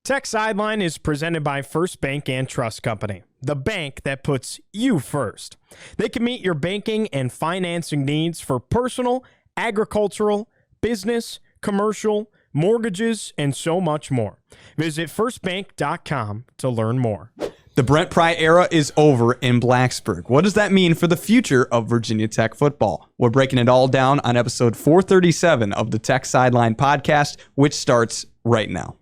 Tech Sideline is presented by First Bank and Trust Company, the bank that puts you first. They can meet your banking and financing needs for personal, agricultural, business, commercial, mortgages, and so much more. Visit firstbank.com to learn more. The Brent Pry era is over in Blacksburg. What does that mean for the future of Virginia Tech football? We're breaking it all down on episode 437 of the Tech Sideline podcast, which starts right now.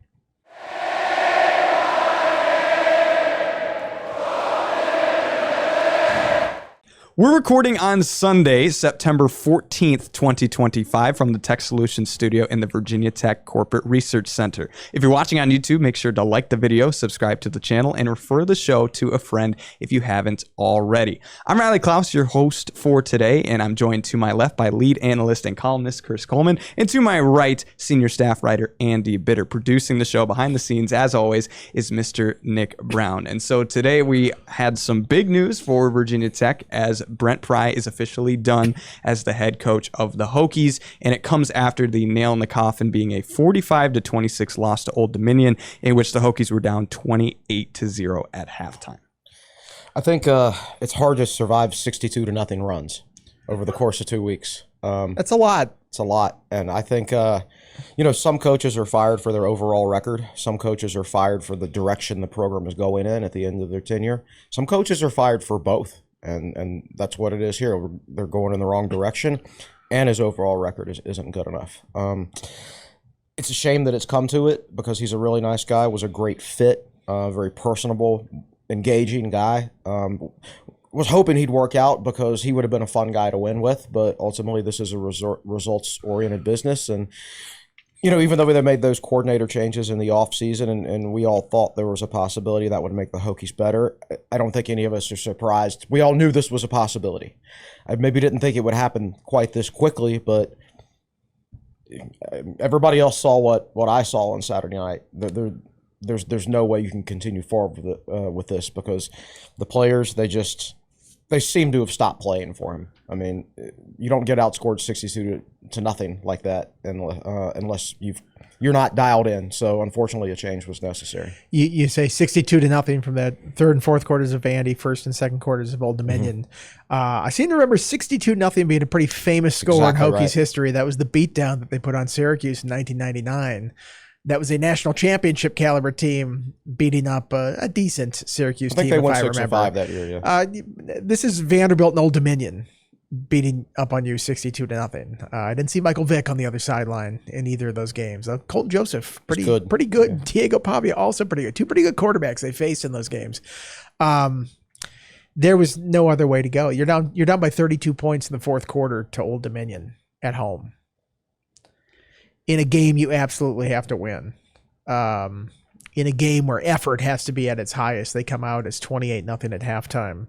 We're recording on Sunday, September 14th, 2025 from the Tech Solutions studio in the Virginia Tech Corporate Research Center. If you're watching on YouTube, make sure to like the video, subscribe to the channel, and refer the show to a friend if you haven't already. I'm Riley Klaus, your host for today, and I'm joined to my left by lead analyst and columnist Chris Coleman, and to my right, senior staff writer Andy Bitter. Producing the show behind the scenes, as always, is Mr. Nick Brown. And so today we had some big news for Virginia Tech as Brent Pry is officially done as the head coach of the Hokies, and it comes after the nail in the coffin being a 45-26 loss to Old Dominion, in which the Hokies were down 28-0 at halftime. I think it's hard to survive 62-0 runs over the course of 2 weeks. That's a lot. It's a lot, and I think some coaches are fired for their overall record. Some coaches are fired for the direction the program is going in at the end of their tenure. Some coaches are fired for both. And that's what it is here. They're going in the wrong direction, and his overall record isn't good enough. It's a shame that it's come to it because he's a really nice guy, was a great fit, very personable, engaging guy. Was hoping he'd work out because he would have been a fun guy to win with, but ultimately this is a results-oriented business. And even though they made those coordinator changes in the offseason and we all thought there was a possibility that would make the Hokies better, I don't think any of us are surprised. We all knew this was a possibility. I maybe didn't think it would happen quite this quickly, but everybody else saw what I saw on Saturday night. There's no way you can continue forward with this because the players, they seem to have stopped playing for him. I mean, you don't get outscored 62-0 like that unless you're not dialed in. So unfortunately, a change was necessary. You say 62-0 from that third and fourth quarters of Vandy, first and second quarters of Old Dominion. I seem to remember 62-0 being a pretty famous score in Hokies history. That was the beatdown that they put on Syracuse in 1999. That was a national championship caliber team beating up a decent Syracuse team. I think they won 6-5 that year, yeah. This is Vanderbilt and Old Dominion beating up on you 62-0. I didn't see Michael Vick on the other sideline in either of those games. Colton Joseph, pretty good. Yeah. Diego Pavia, also pretty good. Two pretty good quarterbacks they faced in those games. There was no other way to go. You're down by 32 points in the fourth quarter to Old Dominion at home. In a game you absolutely have to win. In a game where effort has to be at its highest, they come out as 28-0 at halftime.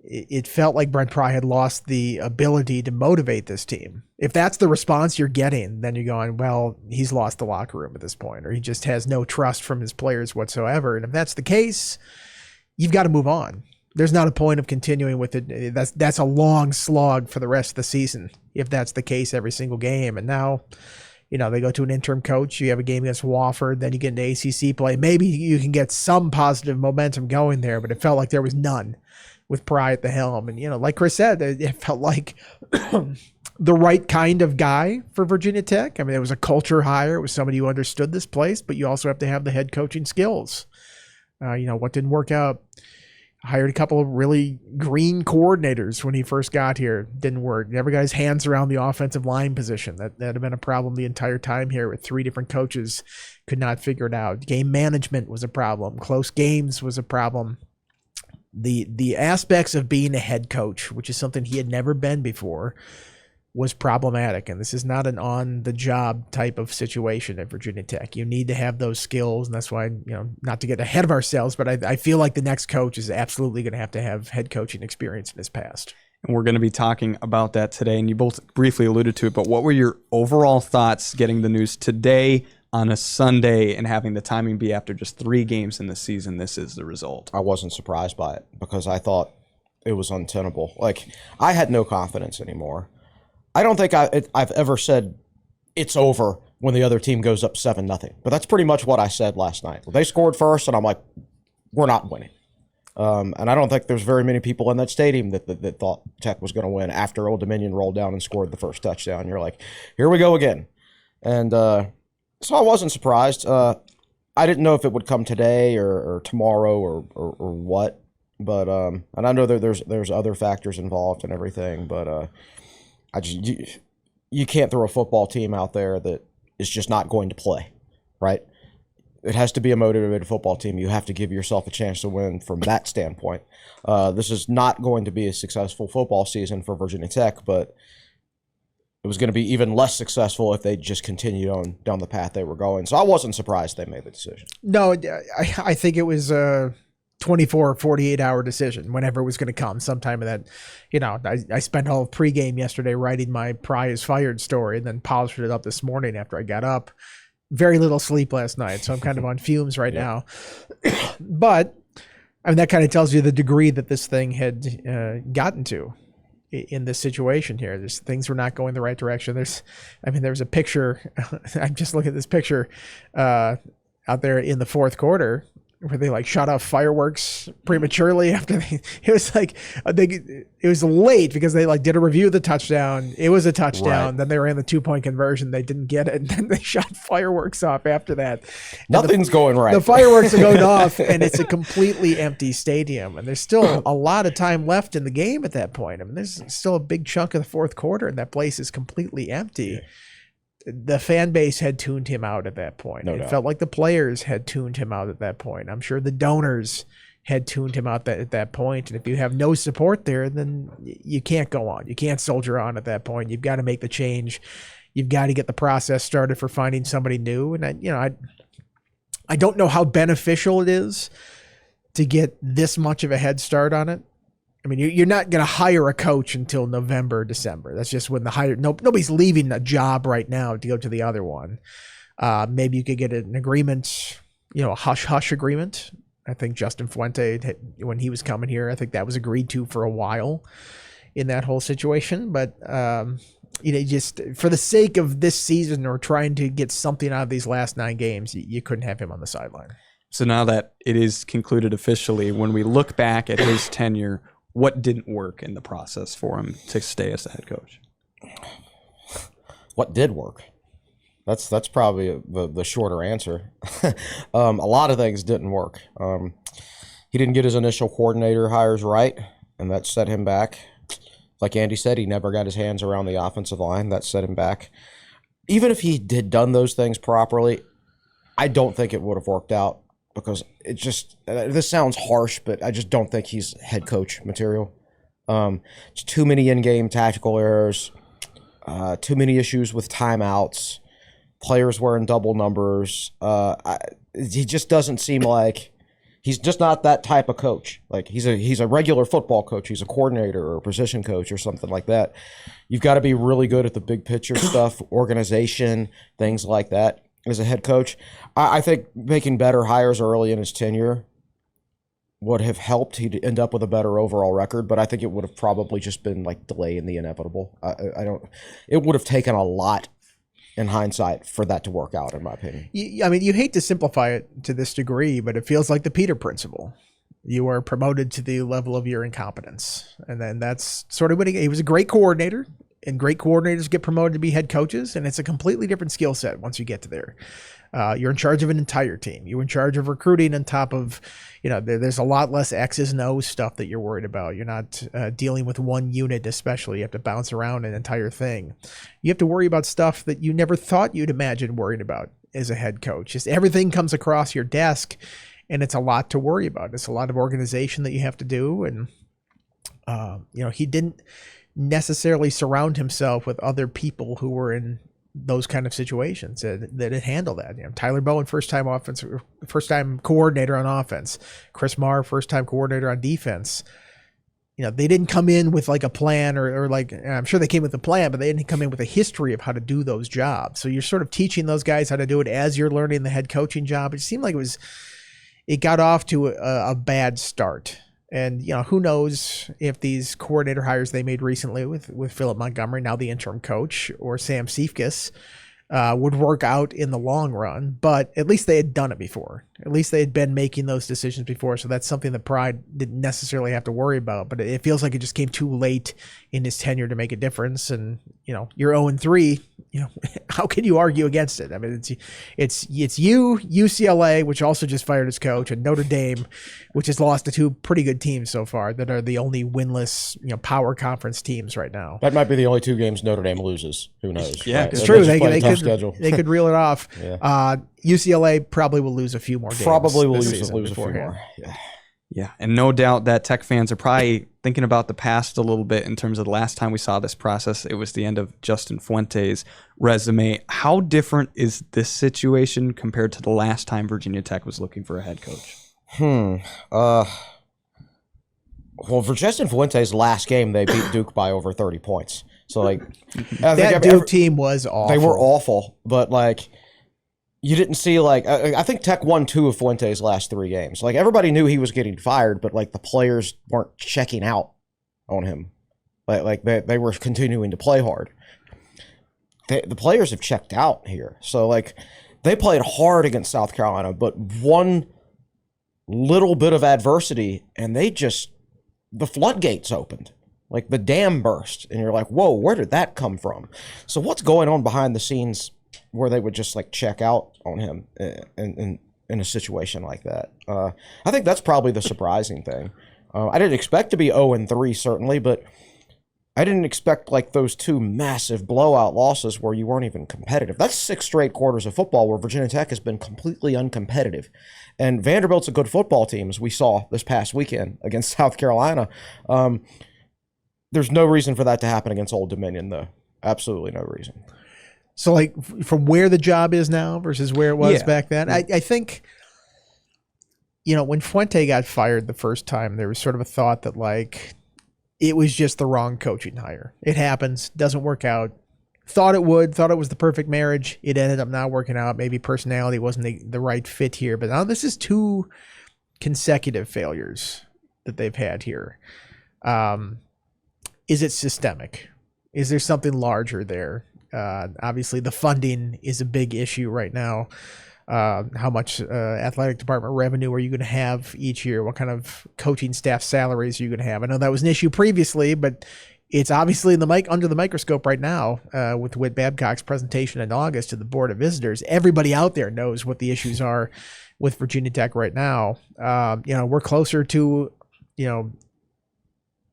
It felt like Brent Pry had lost the ability to motivate this team. If that's the response you're getting, then you're going, well, he's lost the locker room at this point, or he just has no trust from his players whatsoever. And if that's the case, you've got to move on. There's not a point of continuing with it. That's a long slog for the rest of the season if that's the case every single game. And now, they go to an interim coach. You have a game against Wofford. Then you get into ACC play. Maybe you can get some positive momentum going there, but it felt like there was none with Pry at the helm. And, like Chris said, it felt like the right kind of guy for Virginia Tech. I mean, it was a culture hire. It was somebody who understood this place, but you also have to have the head coaching skills. What didn't work out? Hired a couple of really green coordinators when he first got here. Didn't work. Never got his hands around the offensive line position. That had been a problem the entire time here with three different coaches. Could not figure it out. Game management was a problem. Close games was a problem. The aspects of being a head coach, which is something he had never been before, was problematic. And this is not an on-the-job type of situation at Virginia Tech. You need to have those skills, and that's why, not to get ahead of ourselves, but I feel like the next coach is absolutely going to have head coaching experience in his past. And we're going to be talking about that today, and you both briefly alluded to it, but what were your overall thoughts getting the news today on a Sunday and having the timing be after just 3 games in the season? This is the result. I wasn't surprised by it because I thought it was untenable. I had no confidence anymore. I don't think I've ever said it's over when the other team goes up 7-0. But that's pretty much what I said last night. They scored first, and I'm like, we're not winning. And I don't think there's very many people in that stadium that thought Tech was going to win after Old Dominion rolled down and scored the first touchdown. You're like, here we go again. And so I wasn't surprised. I didn't know if it would come today or tomorrow or what. But and I know there's other factors involved and everything. But you can't throw a football team out there that is just not going to play, right? It has to be a motivated football team. You have to give yourself a chance to win from that standpoint. This is not going to be a successful football season for Virginia Tech, but it was going to be even less successful if they just continued on down the path they were going. So I wasn't surprised they made the decision. No, I think it was a 24 or 48-hour decision whenever it was going to come. Sometime of that, I spent all of pregame yesterday writing my Pry is fired story and then polished it up this morning after I got up. Very little sleep last night, so I'm kind of on fumes right now. But, that kind of tells you the degree that this thing had gotten to in this situation here. Things were not going the right direction. There's a picture. I'm just looking at this picture out there in the fourth quarter where they shot off fireworks prematurely after it was late because they did a review of the touchdown. It was a touchdown. Right. Then they ran the 2-point conversion. They didn't get it. And then they shot fireworks off after that. Nothing's going right. The fireworks are going off and it's a completely empty stadium. And there's still a lot of time left in the game at that point. There's still a big chunk of the fourth quarter and that place is completely empty. Yeah. The fan base had tuned him out at that point. No doubt. It felt like the players had tuned him out at that point. I'm sure the donors had tuned him out at that point. And if you have no support there, then you can't go on. You can't soldier on at that point. You've got to make the change. You've got to get the process started for finding somebody new. And I don't know how beneficial it is to get this much of a head start on it. You're not going to hire a coach until November, December. That's just when nobody's leaving a job right now to go to the other one. Maybe you could get an agreement, a hush-hush agreement. I think Justin Fuente, when he was coming here, I think that was agreed to for a while in that whole situation. But, just for the sake of this season or trying to get something out of these last 9 games, you couldn't have him on the sideline. So now that it is concluded officially, when we look back at his tenure, what didn't work in the process for him to stay as the head coach? What did work? That's probably the shorter answer. A lot of things didn't work. He didn't get his initial coordinator hires right, and that set him back. Like Andy said, he never got his hands around the offensive line. That set him back. Even if he had done those things properly, I don't think it would have worked out. Because it just, this sounds harsh, but I just don't think he's head coach material. Just too many in-game tactical errors, too many issues with timeouts, players wearing double numbers. He just doesn't seem like, he's just not that type of coach. He's a regular football coach. He's a coordinator or a position coach or something like that. You've got to be really good at the big picture stuff, organization, things like that. As a head coach, I think making better hires early in his tenure would have helped. He'd end up with a better overall record, but I think it would have probably just been delaying the inevitable. It would have taken a lot in hindsight for that to work out, in my opinion. You hate to simplify it to this degree, but it feels like the Peter principle. You are promoted to the level of your incompetence. And then that's sort of what he was a great coordinator. And great coordinators get promoted to be head coaches, and it's a completely different skill set once you get to there. You're in charge of an entire team. You're in charge of recruiting on top of, there's a lot less X's and O's stuff that you're worried about. You're not dealing with one unit especially. You have to bounce around an entire thing. You have to worry about stuff that you never thought you'd imagine worrying about as a head coach. Just everything comes across your desk, and it's a lot to worry about. It's a lot of organization that you have to do, and, he didn't necessarily surround himself with other people who were in those kind of situations that handle that. Tyler Bowen, first time coordinator on offense. Chris Marr, first time coordinator on defense. They didn't come in with a plan or I'm sure they came with a plan, but they didn't come in with a history of how to do those jobs. So you're sort of teaching those guys how to do it as you're learning the head coaching job. It seemed like it got off to a bad start. And, who knows if these coordinator hires they made recently with Philip Montgomery, now the interim coach, or Sam Seifkes, would work out in the long run, but at least they had done it before. At least they had been making those decisions before. So that's something that Pry didn't necessarily have to worry about, but it feels like it just came too late in his tenure to make a difference. And, you're 0-3, how can you argue against it? I mean, it's you, UCLA, which also just fired its coach, and Notre Dame, which has lost to two pretty good teams so far that are the only winless, power conference teams right now. That might be the only 2 games Notre Dame loses. Who knows? Yeah, right? It's true. They They could reel it off. Yeah. UCLA probably will lose a few more games. Probably will this lose season a few beforehand. more. Yeah. Yeah, and no doubt that Tech fans are probably thinking about the past a little bit in terms of the last time we saw this process. It was the end of Justin Fuente's resume. How different is this situation compared to the last time Virginia Tech was looking for a head coach? Well, for Justin Fuente's last game, they beat Duke by over 30 points. So, I think That Duke team was awful. They were awful, but you didn't see I think Tech won 2 of Fuente's last 3 games. Everybody knew he was getting fired, but the players weren't checking out on him. They were continuing to play hard. The players have checked out here. So they played hard against South Carolina, but one little bit of adversity and the floodgates opened. The dam burst, and you're like, whoa, where did that come from? So what's going on behind the scenes where they would just check out on him in a situation like that? I think that's probably the surprising thing. I didn't expect to be 0-3 certainly, but I didn't expect those 2 massive blowout losses where you weren't even competitive. That's 6 straight quarters of football where Virginia Tech has been completely uncompetitive. And Vanderbilt's a good football team, as we saw this past weekend against South Carolina. There's no reason for that to happen against Old Dominion, though. Absolutely no reason. So, from where the job is now versus where it was back then, I think, when Fuente got fired the first time, there was sort of a thought that, it was just the wrong coaching hire. It happens, doesn't work out. Thought it would, thought it was the perfect marriage. It ended up not working out. Maybe personality wasn't the right fit here. But now this is 2 consecutive failures that they've had here. Is it systemic? Is there something larger there? Obviously, the funding is a big issue right now. How much athletic department revenue are you going to have each year? What kind of coaching staff salaries are you going to have? I know that was an issue previously, but it's obviously under the microscope right now with Whit Babcock's presentation in August to the Board of Visitors. Everybody out there knows what the issues are with Virginia Tech right now. We're closer to,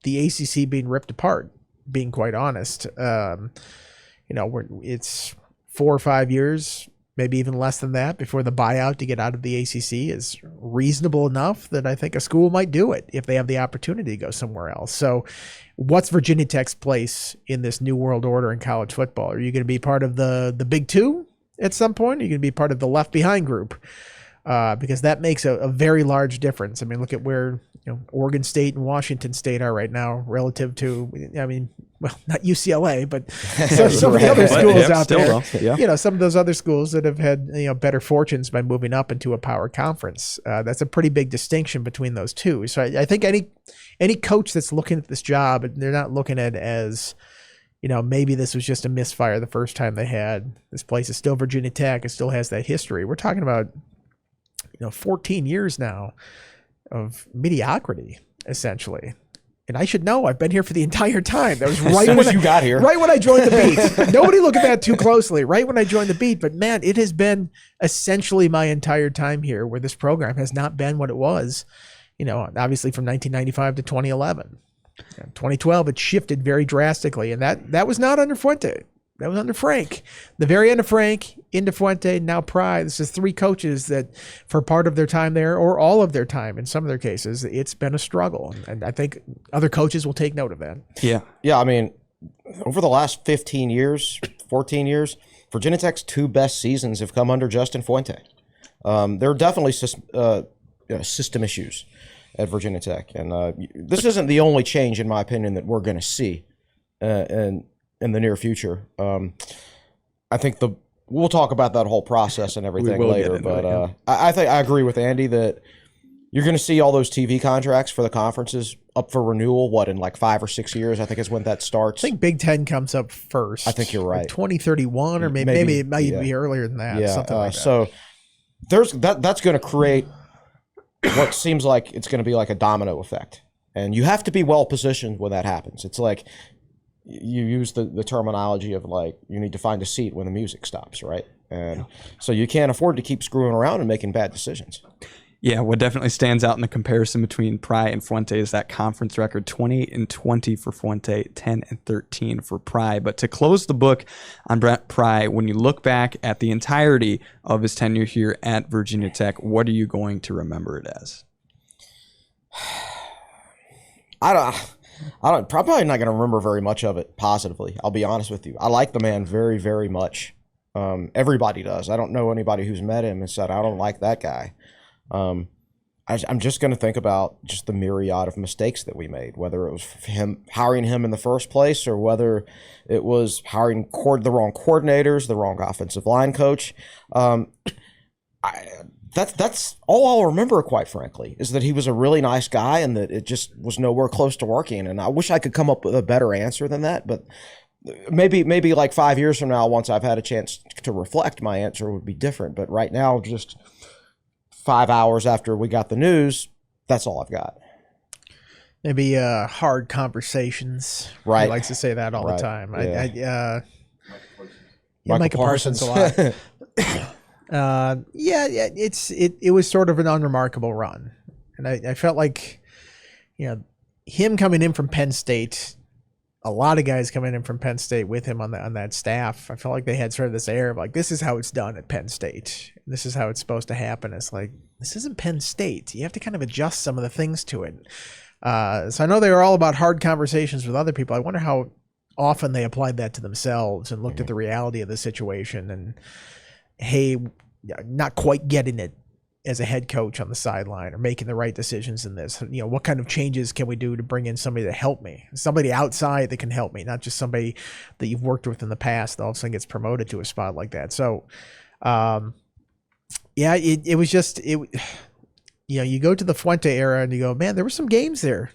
the ACC being ripped apart, being quite honest. It's 4 or 5 years, maybe even less than that, before the buyout to get out of the ACC is reasonable enough that I think a school might do it if they have the opportunity to go somewhere else. So what's Virginia Tech's place in this new world order in college football? Are you going to be part of the Big Two at some point? Are you going to be part of the left behind group? Because that makes a very large difference. I mean, look at where Oregon State and Washington State are right now relative to, not UCLA, but some of the other schools out there. Yeah. Some of those other schools that have had better fortunes by moving up into a power conference. That's a pretty big distinction between those two. So I think any coach that's looking at this job, they're not looking at it as, maybe this was just a misfire the first time they had. This place is still Virginia Tech. It still has that history. We're talking about 14 years now of mediocrity, essentially. And I should know. I've been here for the entire time. That was right when you got here. Right when I joined the beat. Nobody look at that too closely. Right when I joined the beat. But man, it has been essentially my entire time here where this program has not been what it was. Obviously from 1995 to 2011. 2012, it shifted very drastically, and that was not under Fuente. That was under Frank. The very end of Frank, into Fuente, now Pry. This is 3 coaches that, for part of their time there, or all of their time in some of their cases, it's been a struggle. And I think other coaches will take note of that. Yeah. Yeah, I mean, over the last 15 years, 14 years, Virginia Tech's 2 best seasons have come under Justin Fuente. There are definitely system issues at Virginia Tech. And this isn't the only change, in my opinion, that we're going to see in the near future. I think we'll talk about that whole process and everything later. But I think I agree with Andy that You're going to see all those TV contracts for the conferences up for renewal, in like 5 or 6 years, I think is when that starts. I think Big Ten comes up first. I think you're right. Like 2031 or maybe it might even be earlier than that. Yeah, something like that. So that's going to create what seems like it's going to be like a domino effect. And you have to be well positioned when that happens. It's like you use the terminology of like you need to find a seat when the music stops, right? And so you can't afford to keep screwing around and making bad decisions. Yeah, what definitely stands out in the comparison between Pry and Fuente is that conference record, 28-20 for Fuente, 10-13 for Pry. But to close the book on Brent Pry, when you look back at the entirety of his tenure here at Virginia Tech, what are you going to remember it as? I'm probably not going to remember very much of it positively. I'll be honest with you. I like the man very, very much. Everybody does. I don't know anybody who's met him and said, I don't like that guy. I'm just going to think about just the myriad of mistakes that we made, whether it was hiring him in the first place or whether it was hiring the wrong coordinators, the wrong offensive line coach. That's all I'll remember, quite frankly, is that he was a really nice guy and that it just was nowhere close to working. And I wish I could come up with a better answer than that, but maybe like 5 years from now, once I've had a chance to reflect, my answer would be different. But right now, just 5 hours after we got the news, that's all I've got. Maybe hard conversations. Right. He likes to say that all the time. Yeah. Michael Parsons a lot. It was sort of an unremarkable run. And I felt like, him coming in from Penn State, a lot of guys coming in from Penn State with him on that staff, I felt like they had sort of this air of like, this is how it's done at Penn State. This is how it's supposed to happen. It's like, this isn't Penn State. You have to kind of adjust some of the things to it. So I know they were all about hard conversations with other people. I wonder how often they applied that to themselves and looked at the reality of the situation and, hey, not quite getting it as a head coach on the sideline or making the right decisions in this. What kind of changes can we do to bring in somebody to help me? Somebody outside that can help me, not just somebody that you've worked with in the past that all of a sudden gets promoted to a spot like that. So, it was just, you go to the Fuente era and you go, man, there were some games there.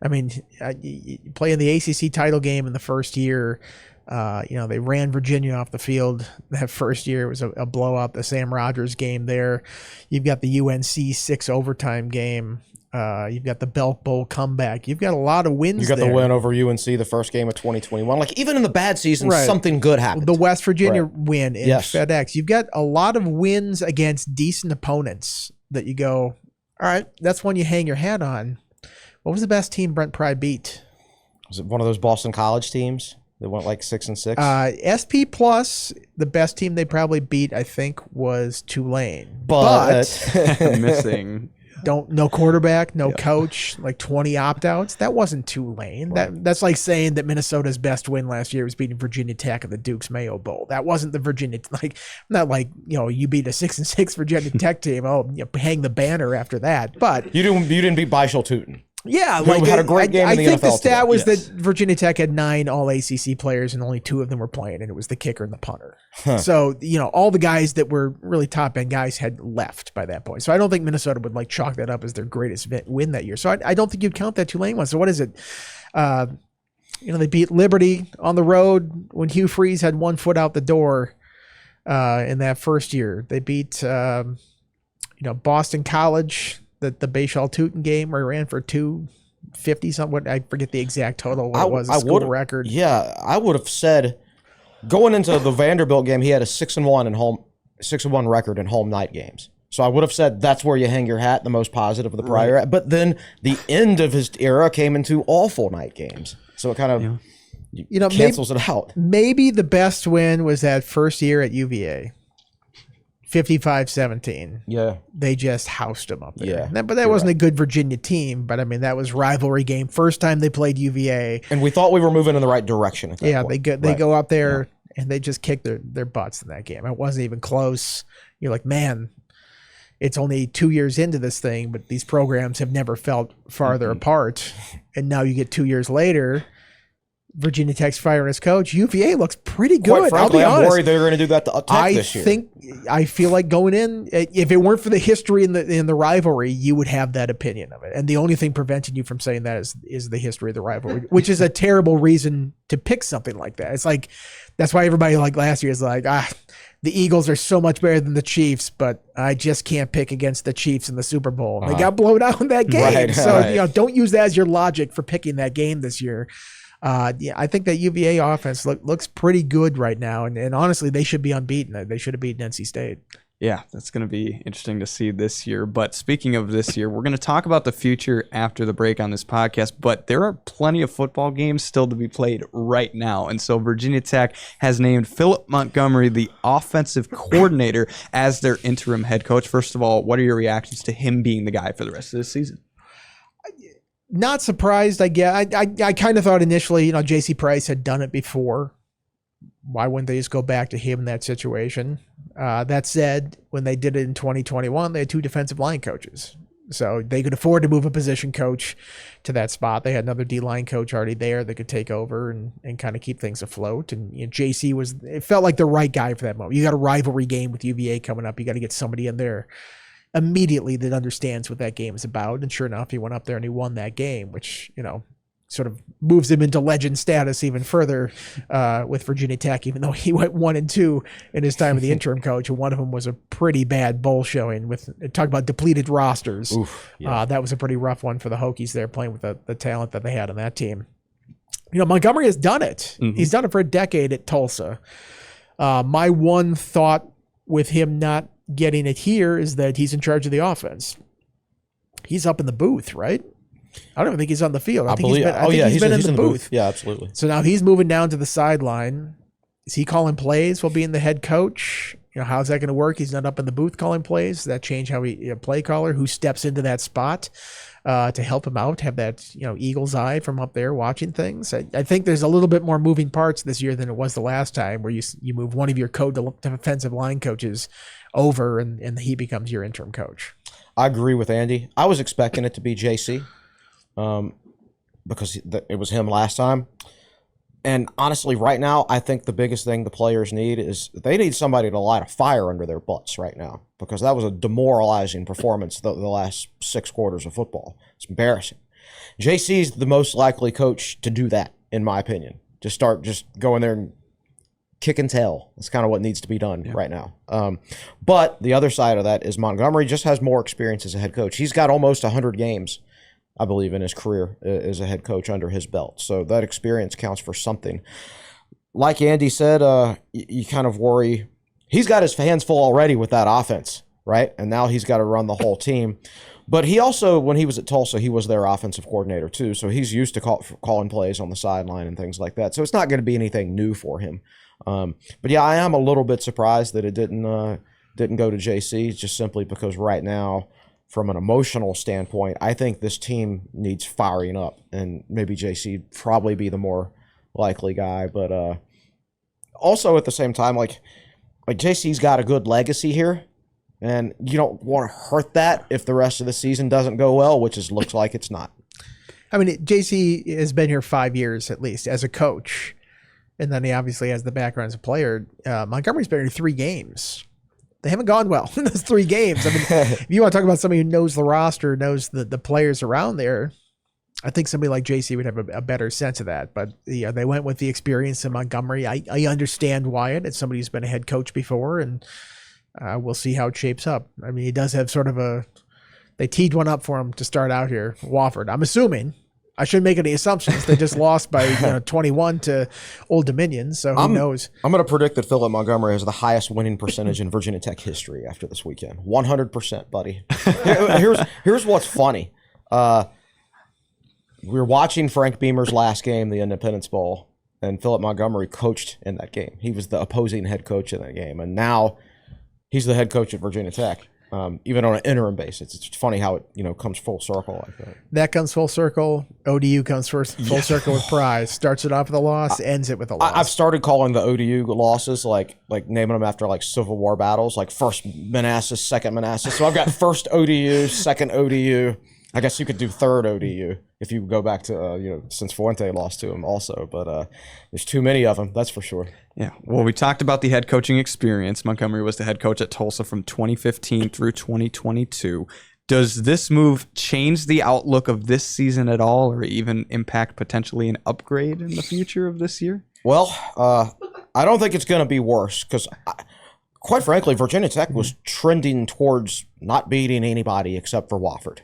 I mean, you play in the ACC title game in the first year. They ran Virginia off the field that first year. It was a blowout, the Sam Rogers game there. You've got the UNC 6 overtime game. You've got the Belk Bowl comeback. You've got a lot of wins. You got there. the win over UNC the first game of 2021. Like, even in the bad season, something good happened. The West Virginia win in FedEx. You've got a lot of wins against decent opponents that you go, all right, that's one you hang your hat on. What was the best team Brent Pry beat? Was it one of those Boston College teams? They went like 6-6. SP Plus, the best team they probably beat, I think, was Tulane. But missing. No quarterback, no coach, like 20 opt-outs. That wasn't Tulane. Right. That's like saying that Minnesota's best win last year was beating Virginia Tech at the Duke's Mayo Bowl. That wasn't the Virginia, not like, you beat a 6-6 Virginia Tech team. Hang the banner after that. But you didn't beat Bishal Tootin. Yeah, who had a great game in the NFL. I think the stat was that Virginia Tech had 9 all-ACC players and only 2 of them were playing, and it was the kicker and the punter. Huh. So, all the guys that were really top-end guys had left by that point. So I don't think Minnesota would chalk that up as their greatest win that year. So I don't think you'd count that Tulane one. So what is it? They beat Liberty on the road when Hugh Freeze had 1 foot out the door in that first year. They beat, Boston College. The Bishal Tootin game where he ran for 250 something. I forget the exact total. What it was, a school record. Yeah, I would have said going into the Vanderbilt game, he had a 6-1 record in home night games. So I would have said that's where you hang your hat, the most positive of the prior. Right. But then the end of his era came into awful night games. So it kind of cancels it out. Maybe the best win was that first year at UVA. 55-17. Yeah. They just housed them up there. Yeah. But that wasn't a good Virginia team. But, that was rivalry game. First time they played UVA. And we thought we were moving in the right direction at that point. They go up there and they just kick their butts in that game. It wasn't even close. You're like, man, it's only 2 years into this thing, but these programs have never felt farther apart. And now you get 2 years later, Virginia Tech's firing his coach. UVA looks pretty good. Quite frankly, I'll be I'm honest. worried they're going to do that to Tech this year. I feel like going in, if it weren't for the history in the rivalry, you would have that opinion of it. And the only thing preventing you from saying that is the history of the rivalry, which is a terrible reason to pick something like that. It's like, that's why everybody like last year is like, the Eagles are so much better than the Chiefs, but I just can't pick against the Chiefs in the Super Bowl. They got blown out in that game. Right, so, right. Don't use that as your logic for picking that game this year. I think that UVA offense looks pretty good right now, and honestly, they should be unbeaten. They should have beaten NC State. Yeah, that's going to be interesting to see this year. But speaking of this year, we're going to talk about the future after the break on this podcast, but there are plenty of football games still to be played right now. And so Virginia Tech has named Philip Montgomery the offensive coordinator as their interim head coach. First of all, what are your reactions to him being the guy for the rest of this season? Not surprised, I guess. I kind of thought initially, J.C. Price had done it before. Why wouldn't they just go back to him in that situation? That said, when they did it in 2021, they had 2 defensive line coaches. So they could afford to move a position coach to that spot. They had another D-line coach already there that could take over and kind of keep things afloat. And JC it felt like the right guy for that moment. You got a rivalry game with UVA coming up. You got to get somebody in there immediately that understands what that game is about. And sure enough, he went up there and he won that game, which, sort of moves him into legend status even further with Virginia Tech, even though he went 1-2 in his time as the interim coach. And one of them was a pretty bad bowl showing talk about depleted rosters. Oof, yeah. That was a pretty rough one for the Hokies there, playing with the talent that they had on that team. Montgomery has done it. Mm-hmm. He's done it for a decade at Tulsa. My one thought with him not getting it here is that he's in charge of the offense. He's up in the booth, right? I don't even think he's on the field. I think he's been in the booth. Yeah, absolutely. So now he's moving down to the sideline. Is he calling plays while being the head coach? How's that going to work? He's not up in the booth calling plays. Does that change how he play caller? Who steps into that spot to help him out? Have that eagle's eye from up there watching things. I think there's a little bit more moving parts this year than it was the last time, where you move one of your defensive line coaches over and he becomes your interim coach. I agree with Andy. I was expecting it to be JC. Because it was him last time. And honestly, right now, I think the biggest thing the players need is they need somebody to light a fire under their butts right now, because that was a demoralizing performance the last 6 quarters of football. It's embarrassing. JC's the most likely coach to do that, in my opinion. Just go in there and kick and tail. That's kind of what needs to be done right now. But the other side of that is Montgomery just has more experience as a head coach. He's got almost 100 games, I believe, in his career as a head coach under his belt. So that experience counts for something. Like Andy said, you kind of worry. He's got his hands full already with that offense, right? And now he's got to run the whole team. But he also, when he was at Tulsa, he was their offensive coordinator too. So he's used to calling plays on the sideline and things like that. So it's not going to be anything new for him. But yeah, I am a little bit surprised that it didn't go to JC, just simply because right now, from an emotional standpoint, I think this team needs firing up, and maybe JC probably be the more likely guy. But also at the same time, like JC's got a good legacy here, and you don't want to hurt that if the rest of the season doesn't go well, which looks like it's not. I mean, JC has been here 5 years at least as a coach, and then he obviously has the background as a player. Montgomery's been here 3 games. They haven't gone well in those 3 games. I mean, if you want to talk about somebody who knows the roster, knows the players around there, I think somebody like JC would have a better sense of that. But they went with the experience in Montgomery. I understand Wyatt. It's somebody who's been a head coach before, and we'll see how it shapes up. I mean, he does have sort of they teed one up for him to start out here, Wofford. I'm assuming. I shouldn't make any assumptions. They just lost by 21 to Old Dominion, so who knows? I'm going to predict that Philip Montgomery has the highest winning percentage in Virginia Tech history after this weekend. 100%, buddy. Here's what's funny. We were watching Frank Beamer's last game, the Independence Bowl, and Philip Montgomery coached in that game. He was the opposing head coach in that game, and now he's the head coach at Virginia Tech. Even on an interim basis. It's funny how it comes full circle like that. That comes full circle. ODU comes full circle with Pry. Starts it off with a loss, ends it with a loss. I've started calling the ODU losses like naming them after like Civil War battles, like first Manassas, second Manassas. So I've got first ODU, second ODU, I guess you could do third ODU if you go back to since Fuente lost to him also, but there's too many of them, that's for sure. Yeah. Well, we talked about the head coaching experience. Montgomery was the head coach at Tulsa from 2015 through 2022. Does this move change the outlook of this season at all, or even impact potentially an upgrade in the future of this year? Well, I don't think it's going to be worse because, quite frankly, Virginia Tech was trending towards not beating anybody except for Wofford.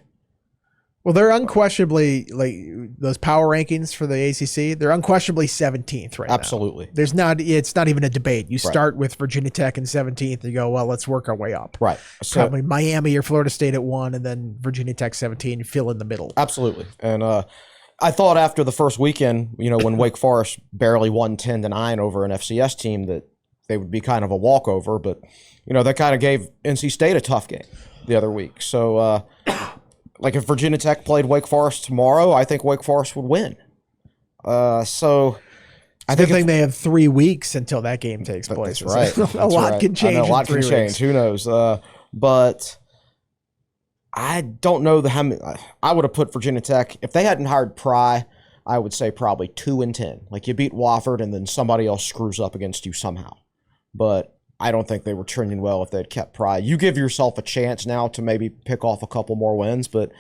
Well, they're unquestionably, like those power rankings for the ACC, they're unquestionably 17th right now. Absolutely. It's not even a debate. You start with Virginia Tech in 17th and you go, well, let's work our way up. Right. So, probably Miami or Florida State at 1 and then Virginia Tech 17, fill in the middle. Absolutely. And I thought after the first weekend, when Wake Forest barely won 10-9 over an FCS team, that they would be kind of a walkover, but that kind of gave NC State a tough game the other week. So like if Virginia Tech played Wake Forest tomorrow, I think Wake Forest would win. So I think they have 3 weeks until that game takes place. That's right. A lot can change. A lot can change. Who knows? But I don't know I would have put Virginia Tech if they hadn't hired Pry. I would say probably 2-10. Like you beat Wofford and then somebody else screws up against you somehow. But I don't think they were trending well if they'd kept Pry. You give yourself a chance now to maybe pick off a couple more wins. But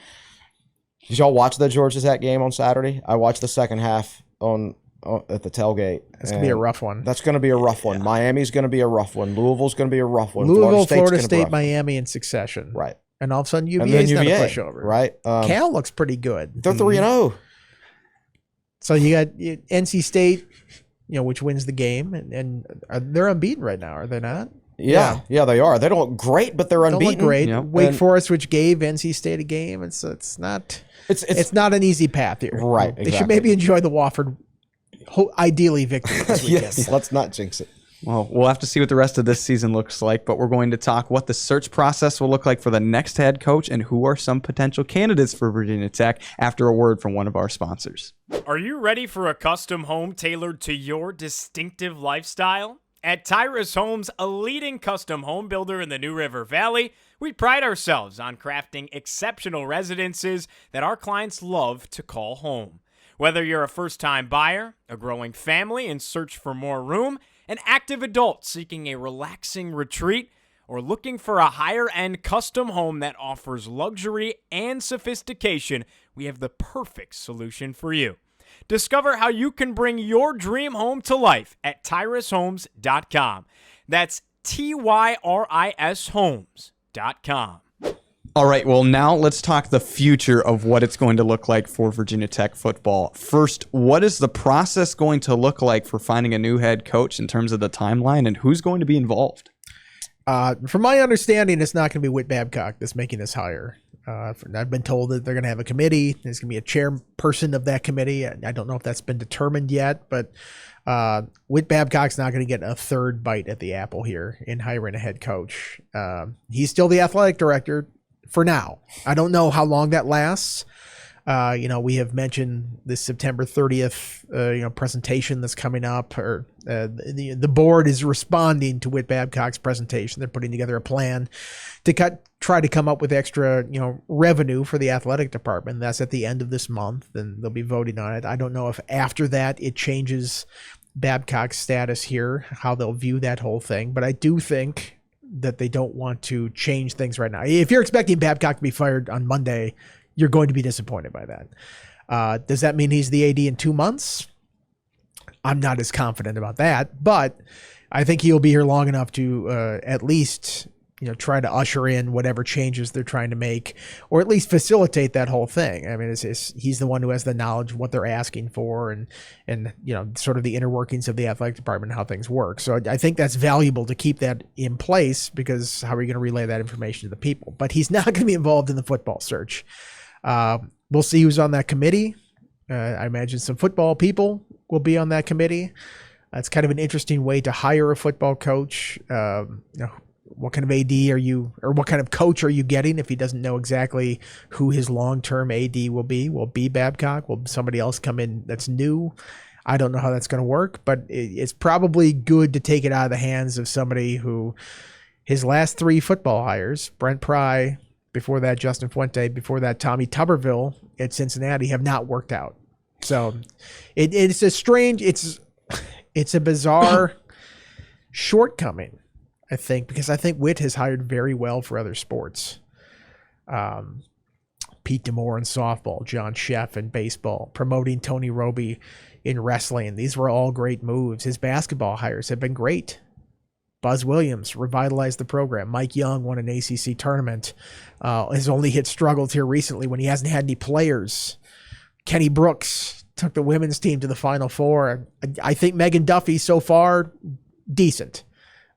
did y'all watch the Georgia Tech game on Saturday? I watched the second half at the tailgate. It's going to be a rough one. That's going to be a rough one. Miami's going to be a rough one. Louisville's going to be a rough one. Louisville, Florida State, Miami in succession. Right. And all of a sudden UVA's not a pushover. Right. Cal looks pretty good. They're 3-0. So you got NC State, which wins the game, and they're unbeaten right now, are they not? Yeah, they are. They don't look great, but they're unbeaten. Don't look great. Yeah. Wake Forest, which gave NC State a game, it's not an easy path here. Right. They should maybe enjoy the Wofford, ideally victory this weekend. Yes, let's not jinx it. Well, we'll have to see what the rest of this season looks like, but we're going to talk what the search process will look like for the next head coach and who are some potential candidates for Virginia Tech after a word from one of our sponsors. Are you ready for a custom home tailored to your distinctive lifestyle? At Tyrus Homes, a leading custom home builder in the New River Valley, we pride ourselves on crafting exceptional residences that our clients love to call home. Whether you're a first-time buyer, a growing family in search for more room, an active adult seeking a relaxing retreat, or looking for a higher-end custom home that offers luxury and sophistication, we have the perfect solution for you. Discover how you can bring your dream home to life at tyrushomes.com. That's TYRIS homes.com. All right, well, now let's talk the future of what it's going to look like for Virginia Tech football. First, what is the process going to look like for finding a new head coach in terms of the timeline, and who's going to be involved? From my understanding, it's not going to be Whit Babcock that's making this hire. I've been told that they're going to have a committee. There's going to be a chairperson of that committee. I don't know if that's been determined yet, but Whit Babcock's not going to get a third bite at the apple here in hiring a head coach. He's still the athletic director for now. I don't know how long that lasts. We have mentioned this September 30th, presentation that's coming up, or the board is responding to Whit Babcock's presentation. They're putting together a plan to try to come up with extra, revenue for the athletic department. That's at the end of this month, and they'll be voting on it. I don't know if after that it changes Babcock's status here, how they'll view that whole thing, but I do think that they don't want to change things right now. If you're expecting Babcock to be fired on Monday, you're going to be disappointed by that. Does that mean he's the AD in 2 months? I'm not as confident about that, but I think he'll be here long enough to at least try to usher in whatever changes they're trying to make, or at least facilitate that whole thing. I mean, he's the one who has the knowledge of what they're asking for, and sort of the inner workings of the athletic department and how things work. So I think that's valuable to keep that in place, because how are you going to relay that information to the people? But he's not going to be involved in the football search. We'll see who's on that committee. I imagine some football people will be on that committee. It's kind of an interesting way to hire a football coach. What kind of AD are you, or what kind of coach are you getting if he doesn't know exactly who his long-term AD will be? Will it be Babcock? Will somebody else come in that's new? I don't know how that's going to work, but it's probably good to take it out of the hands of somebody who his last 3 football hires, Brent Pry, before that Justin Fuente, before that Tommy Tuberville at Cincinnati have not worked out. So it's a strange, it's a bizarre shortcoming, I think, because I think Witt has hired very well for other sports. Pete Demore in softball, John Sheff in baseball, promoting Tony Roby in wrestling. These were all great moves. His basketball hires have been great. Buzz Williams revitalized the program. Mike Young won an ACC tournament. Has only hit struggles here recently when he hasn't had any players. Kenny Brooks took the women's team to the Final Four. I think Megan Duffy so far, decent.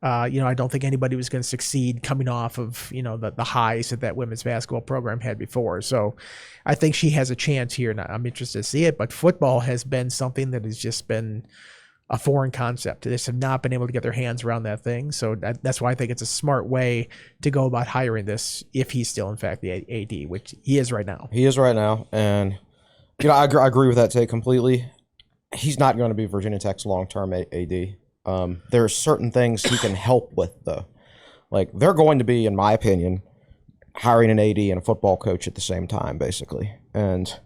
I don't think anybody was going to succeed coming off of, the highs that women's basketball program had before. So I think she has a chance here, and I'm interested to see it. But football has been something that has just been a foreign concept. They just have not been able to get their hands around that thing. So that's why I think it's a smart way to go about hiring this if he's still, in fact, the AD, which he is right now. He is right now. And, I agree with that take completely. He's not going to be Virginia Tech's long-term AD. There are certain things he can help with, though. Like, they're going to be, in my opinion, hiring an AD and a football coach at the same time, basically. And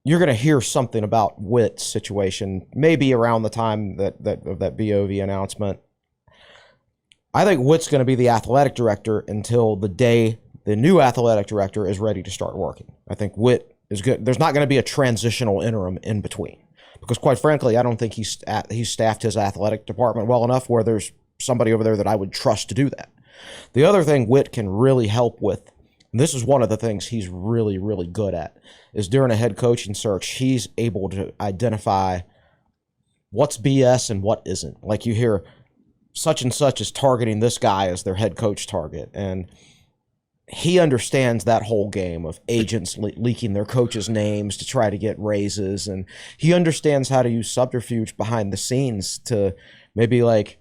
you're going to hear something about Witt's situation, maybe around the time of that BOV announcement. I think Witt's going to be the athletic director until the day the new athletic director is ready to start working. I think Witt is good. There's not going to be a transitional interim in between. Because quite frankly, I don't think he's staffed his athletic department well enough where there's somebody over there that I would trust to do that. The other thing Witt can really help with, and this is one of the things he's really, really good at, is during a head coaching search, he's able to identify what's BS and what isn't. Like you hear such and such is targeting this guy as their head coach target, and he understands that whole game of agents leaking their coaches' names to try to get raises, and he understands how to use subterfuge behind the scenes to maybe like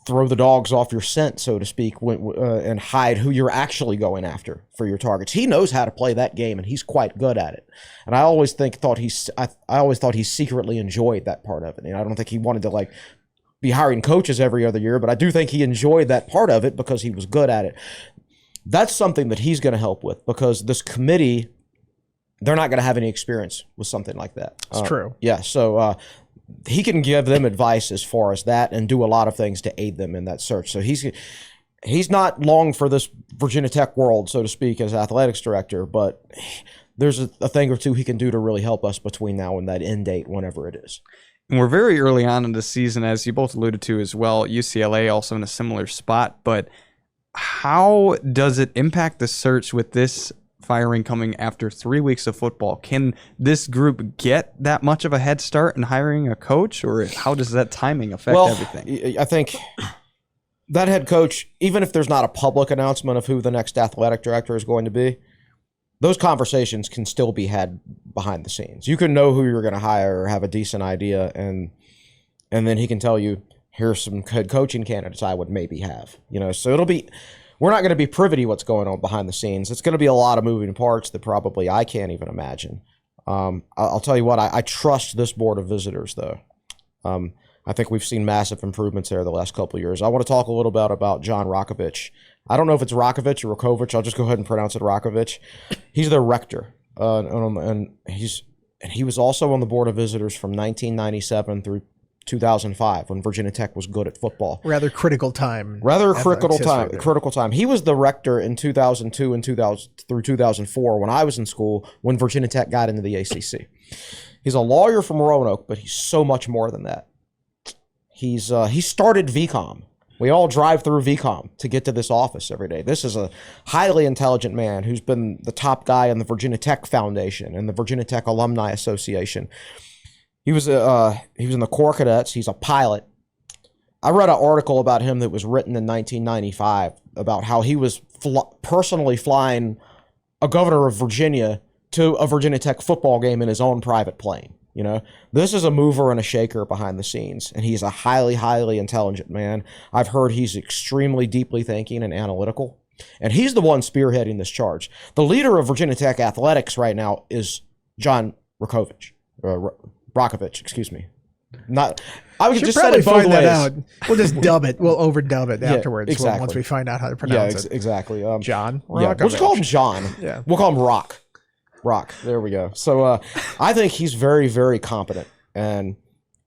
throw the dogs off your scent, so to speak, and hide who you're actually going after for your targets. He knows how to play that game, and he's quite good at it. And I always thought he secretly enjoyed that part of it. I don't think he wanted to be hiring coaches every other year, but I do think he enjoyed that part of it because he was good at it. That's something that he's going to help with, because this committee, they're not going to have any experience with something like that. It's true. Yeah, so he can give them advice as far as that and do a lot of things to aid them in that search. So he's not long for this Virginia Tech world, so to speak, as athletics director, but there's a thing or two he can do to really help us between now and that end date, whenever it is. And we're very early on in the season, as you both alluded to as well. UCLA also in a similar spot, but how does it impact the search with this firing coming after 3 weeks of football? Can this group get that much of a head start in hiring a coach, or how does that timing affect everything? I think that head coach, even if there's not a public announcement of who the next athletic director is going to be, those conversations can still be had behind the scenes. You can know who you're going to hire or have a decent idea, and then he can tell you, here's some head coaching candidates I would maybe have. So we're not going to be privy to what's going on behind the scenes. It's going to be a lot of moving parts that probably I can't even imagine. I'll tell you what, I trust this board of visitors, though. I think we've seen massive improvements there the last couple of years. I want to talk a little bit about John Rakovich. I don't know if it's Rakovich or Rakovich. I'll just go ahead and pronounce it Rakovich. He's their rector, and he was also on the board of visitors from 1997 through 2005 when Virginia Tech was good at football. Rather critical time. Critical time. He was the rector in 2002 and 2000 through 2004 when I was in school, when Virginia Tech got into the ACC. He's a lawyer from Roanoke, but he's so much more than that. He started VCOM. We all drive through VCOM to get to this office every day. This is a highly intelligent man who's been the top guy in the Virginia Tech Foundation and the Virginia Tech Alumni Association. He was in the Corps Cadets. He's a pilot. I read an article about him that was written in 1995 about how he was personally flying a governor of Virginia to a Virginia Tech football game in his own private plane. This is a mover and a shaker behind the scenes, and he's a highly, highly intelligent man. I've heard he's extremely deeply thinking and analytical, and he's the one spearheading this charge. The leader of Virginia Tech athletics right now is John Rakovich. Rakovich, excuse me. Not. I would Should just said probably it both find ways. that out. We'll just dub it. We'll overdub it afterwards exactly. once we find out how to Yeah, pronounce it. exactly. John. Yeah, we'll just call him John. Yeah. We'll call him Rock. Rock. There we go. So I think he's very, very competent. And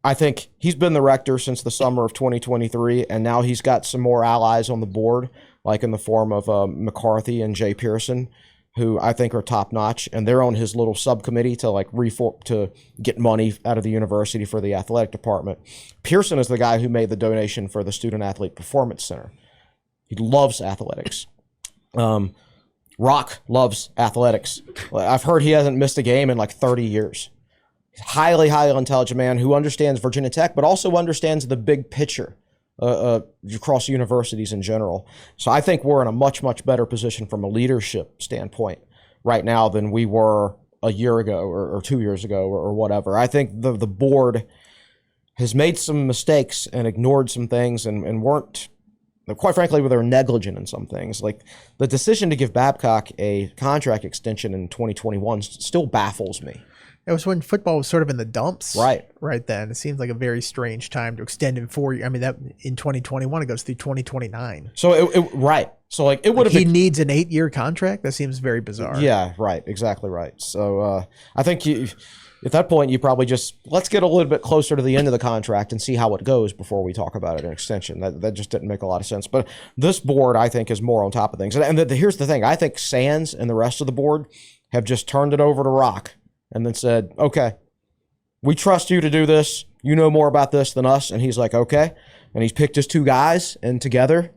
I think he's been the rector since the summer of 2023. And now he's got some more allies on the board, like in the form of McCarthy and Jay Pearson, who I think are top notch. And they're on his little subcommittee to to get money out of the university for the athletic department. Pearson is the guy who made the donation for the Student Athlete Performance Center. He loves athletics. Rock loves athletics. I've heard he hasn't missed a game in like 30 years. Highly, highly intelligent man who understands Virginia Tech, but also understands the big picture across universities in general. So I think we're in a much, much better position from a leadership standpoint right now than we were a year ago or 2 years ago or whatever. I think the board has made some mistakes and ignored some things and weren't, quite frankly, they were negligent in some things. Like the decision to give Babcock a contract extension in 2021 still baffles me. It was when football was sort of in the dumps. Right. Right then. It seems like a very strange time to extend in 4 years. I mean, that in 2021, it goes through 2029. So, right. So, like, it would have He needs an 8-year contract? That seems very bizarre. Yeah, right. Exactly right. So, I think at that point, you probably just, let's get a little bit closer to the end of the contract and see how it goes before we talk about it, an extension. That just didn't make a lot of sense. But this board, I think, is more on top of things. And here's the thing. I think Sands and the rest of the board have just turned it over to Rock and then said, okay, we trust you to do this. You know more about this than us. And he's like, okay. And he's picked his two guys, and together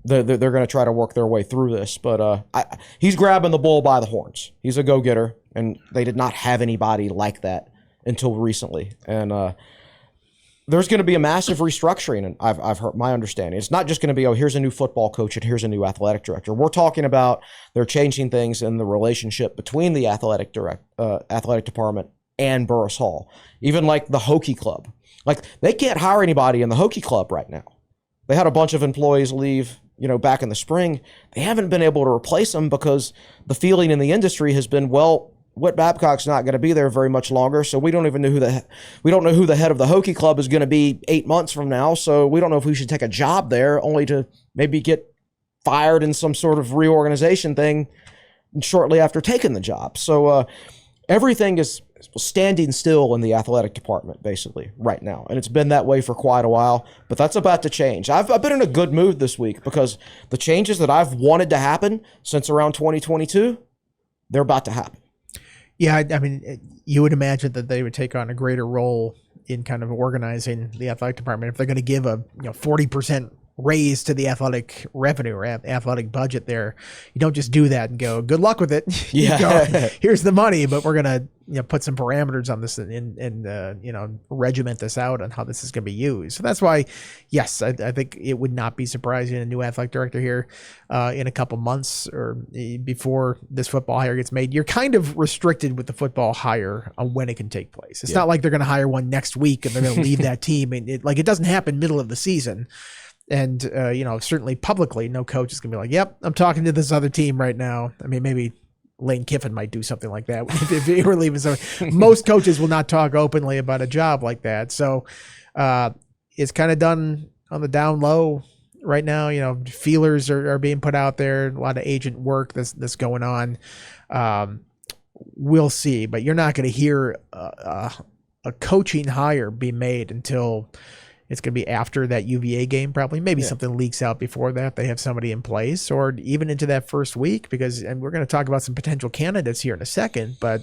they're going to try to work their way through this. But he's grabbing the bull by the horns. He's a go-getter, and they did not have anybody like that until recently. And there's going to be a massive restructuring, and I've heard my understanding. It's not just going to be, oh, here's a new football coach and here's a new athletic director. We're talking about they're changing things in the relationship between the athletic department and Burris Hall. Even like the Hokie Club. Like, they can't hire anybody in the Hokie Club right now. They had a bunch of employees leave, back in the spring. They haven't been able to replace them because the feeling in the industry has been, well, Whit Babcock's not going to be there very much longer, so we don't even know who the head of the Hokie Club is going to be 8 months from now. So we don't know if we should take a job there, only to maybe get fired in some sort of reorganization thing shortly after taking the job. So everything is standing still in the athletic department basically right now, and it's been that way for quite a while. But that's about to change. I've been in a good mood this week because the changes that I've wanted to happen since around 2022, they're about to happen. Yeah, I mean, you would imagine that they would take on a greater role in kind of organizing the athletic department if they're going to give a 40% raise to the athletic revenue or athletic budget there. You don't just do that and go, good luck with it. Yeah. Here's the money, but we're going to put some parameters on this and regiment this out on how this is going to be used. So that's why, yes, I think it would not be surprising a new athletic director here in a couple months or before this football hire gets made. You're kind of restricted with the football hire on when it can take place. It's not like they're going to hire one next week and they're going to leave that team. And it doesn't happen middle of the season. And, certainly publicly, no coach is going to be like, yep, I'm talking to this other team right now. I mean, maybe Lane Kiffin might do something like that if he were leaving. So most coaches will not talk openly about a job like that. So it's kind of done on the down low right now. Feelers are being put out there, a lot of agent work that's going on. We'll see, but you're not going to hear a coaching hire be made until it's going to be after that UVA game, probably. Maybe something leaks out before that. They have somebody in place, or even into that first week, and we're going to talk about some potential candidates here in a second, but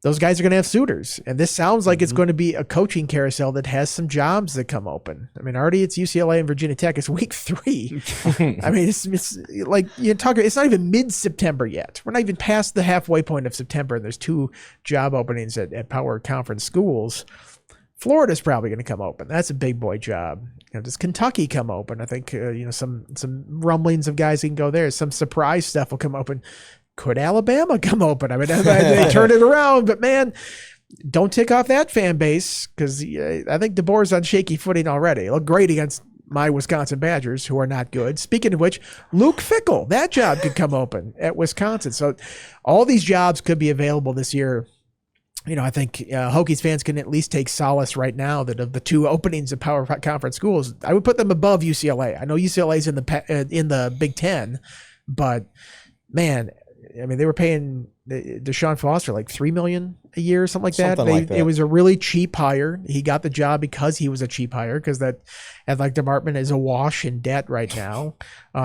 those guys are going to have suitors. And this sounds like it's going to be a coaching carousel that has some jobs that come open. I mean, already it's UCLA and Virginia Tech. It's week 3. I mean, it's like it's not even mid-September yet. We're not even past the halfway point of September. And there's 2 job openings at Power Conference schools. Florida's probably going to come open. That's a big boy job. Does Kentucky come open? I think some rumblings of guys who can go there. Some surprise stuff will come open. Could Alabama come open? I mean, they turn it around, but man, don't tick off that fan base because I think DeBoer's on shaky footing already. Look great against my Wisconsin Badgers, who are not good. Speaking of which, Luke Fickell, that job could come open at Wisconsin. So all these jobs could be available this year. I think Hokies fans can at least take solace right now that of the two openings of power conference schools, I would put them above UCLA. I know UCLA's in the Big Ten, but man, I mean, they were paying Deshaun Foster like $3 million a year or something like that. It was a really cheap hire. He got the job because he was a cheap hire, because that athletic department is awash in debt right now.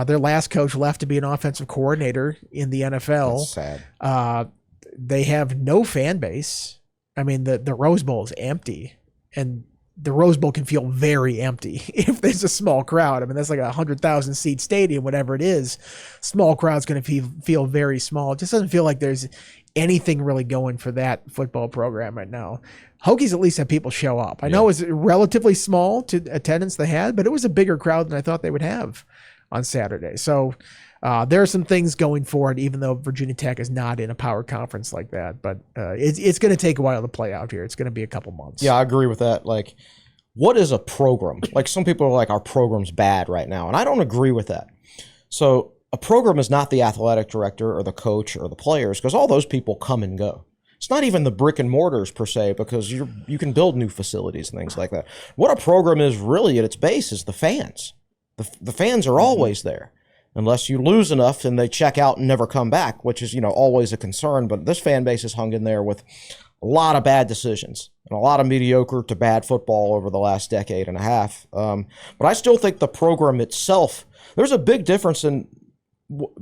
Their last coach left to be an offensive coordinator in the NFL. That's sad. They have no fan base. I mean, the Rose Bowl is empty, and the Rose Bowl can feel very empty if there's a small crowd. I mean, that's like 100,000 seat stadium, whatever it is. Small crowd's going to feel very small. It just doesn't feel like there's anything really going for that football program right now. Hokies at least have people show up. I know it was relatively small to attendance they had, but it was a bigger crowd than I thought they would have on Saturday. So there are some things going for it, even though Virginia Tech is not in a power conference like that. But it's going to take a while to play out here. It's going to be a couple months. Yeah, I agree with that. Like, what is a program? Like, some people are like, our program's bad right now. And I don't agree with that. So a program is not the athletic director or the coach or the players, because all those people come and go. It's not even the brick and mortars per se, because you can build new facilities and things like that. What a program is really at its base is the fans. The fans are always there. Unless you lose enough and they check out and never come back, which is, always a concern. But this fan base has hung in there with a lot of bad decisions and a lot of mediocre to bad football over the last decade and a half. But I still think the program itself, there's a big difference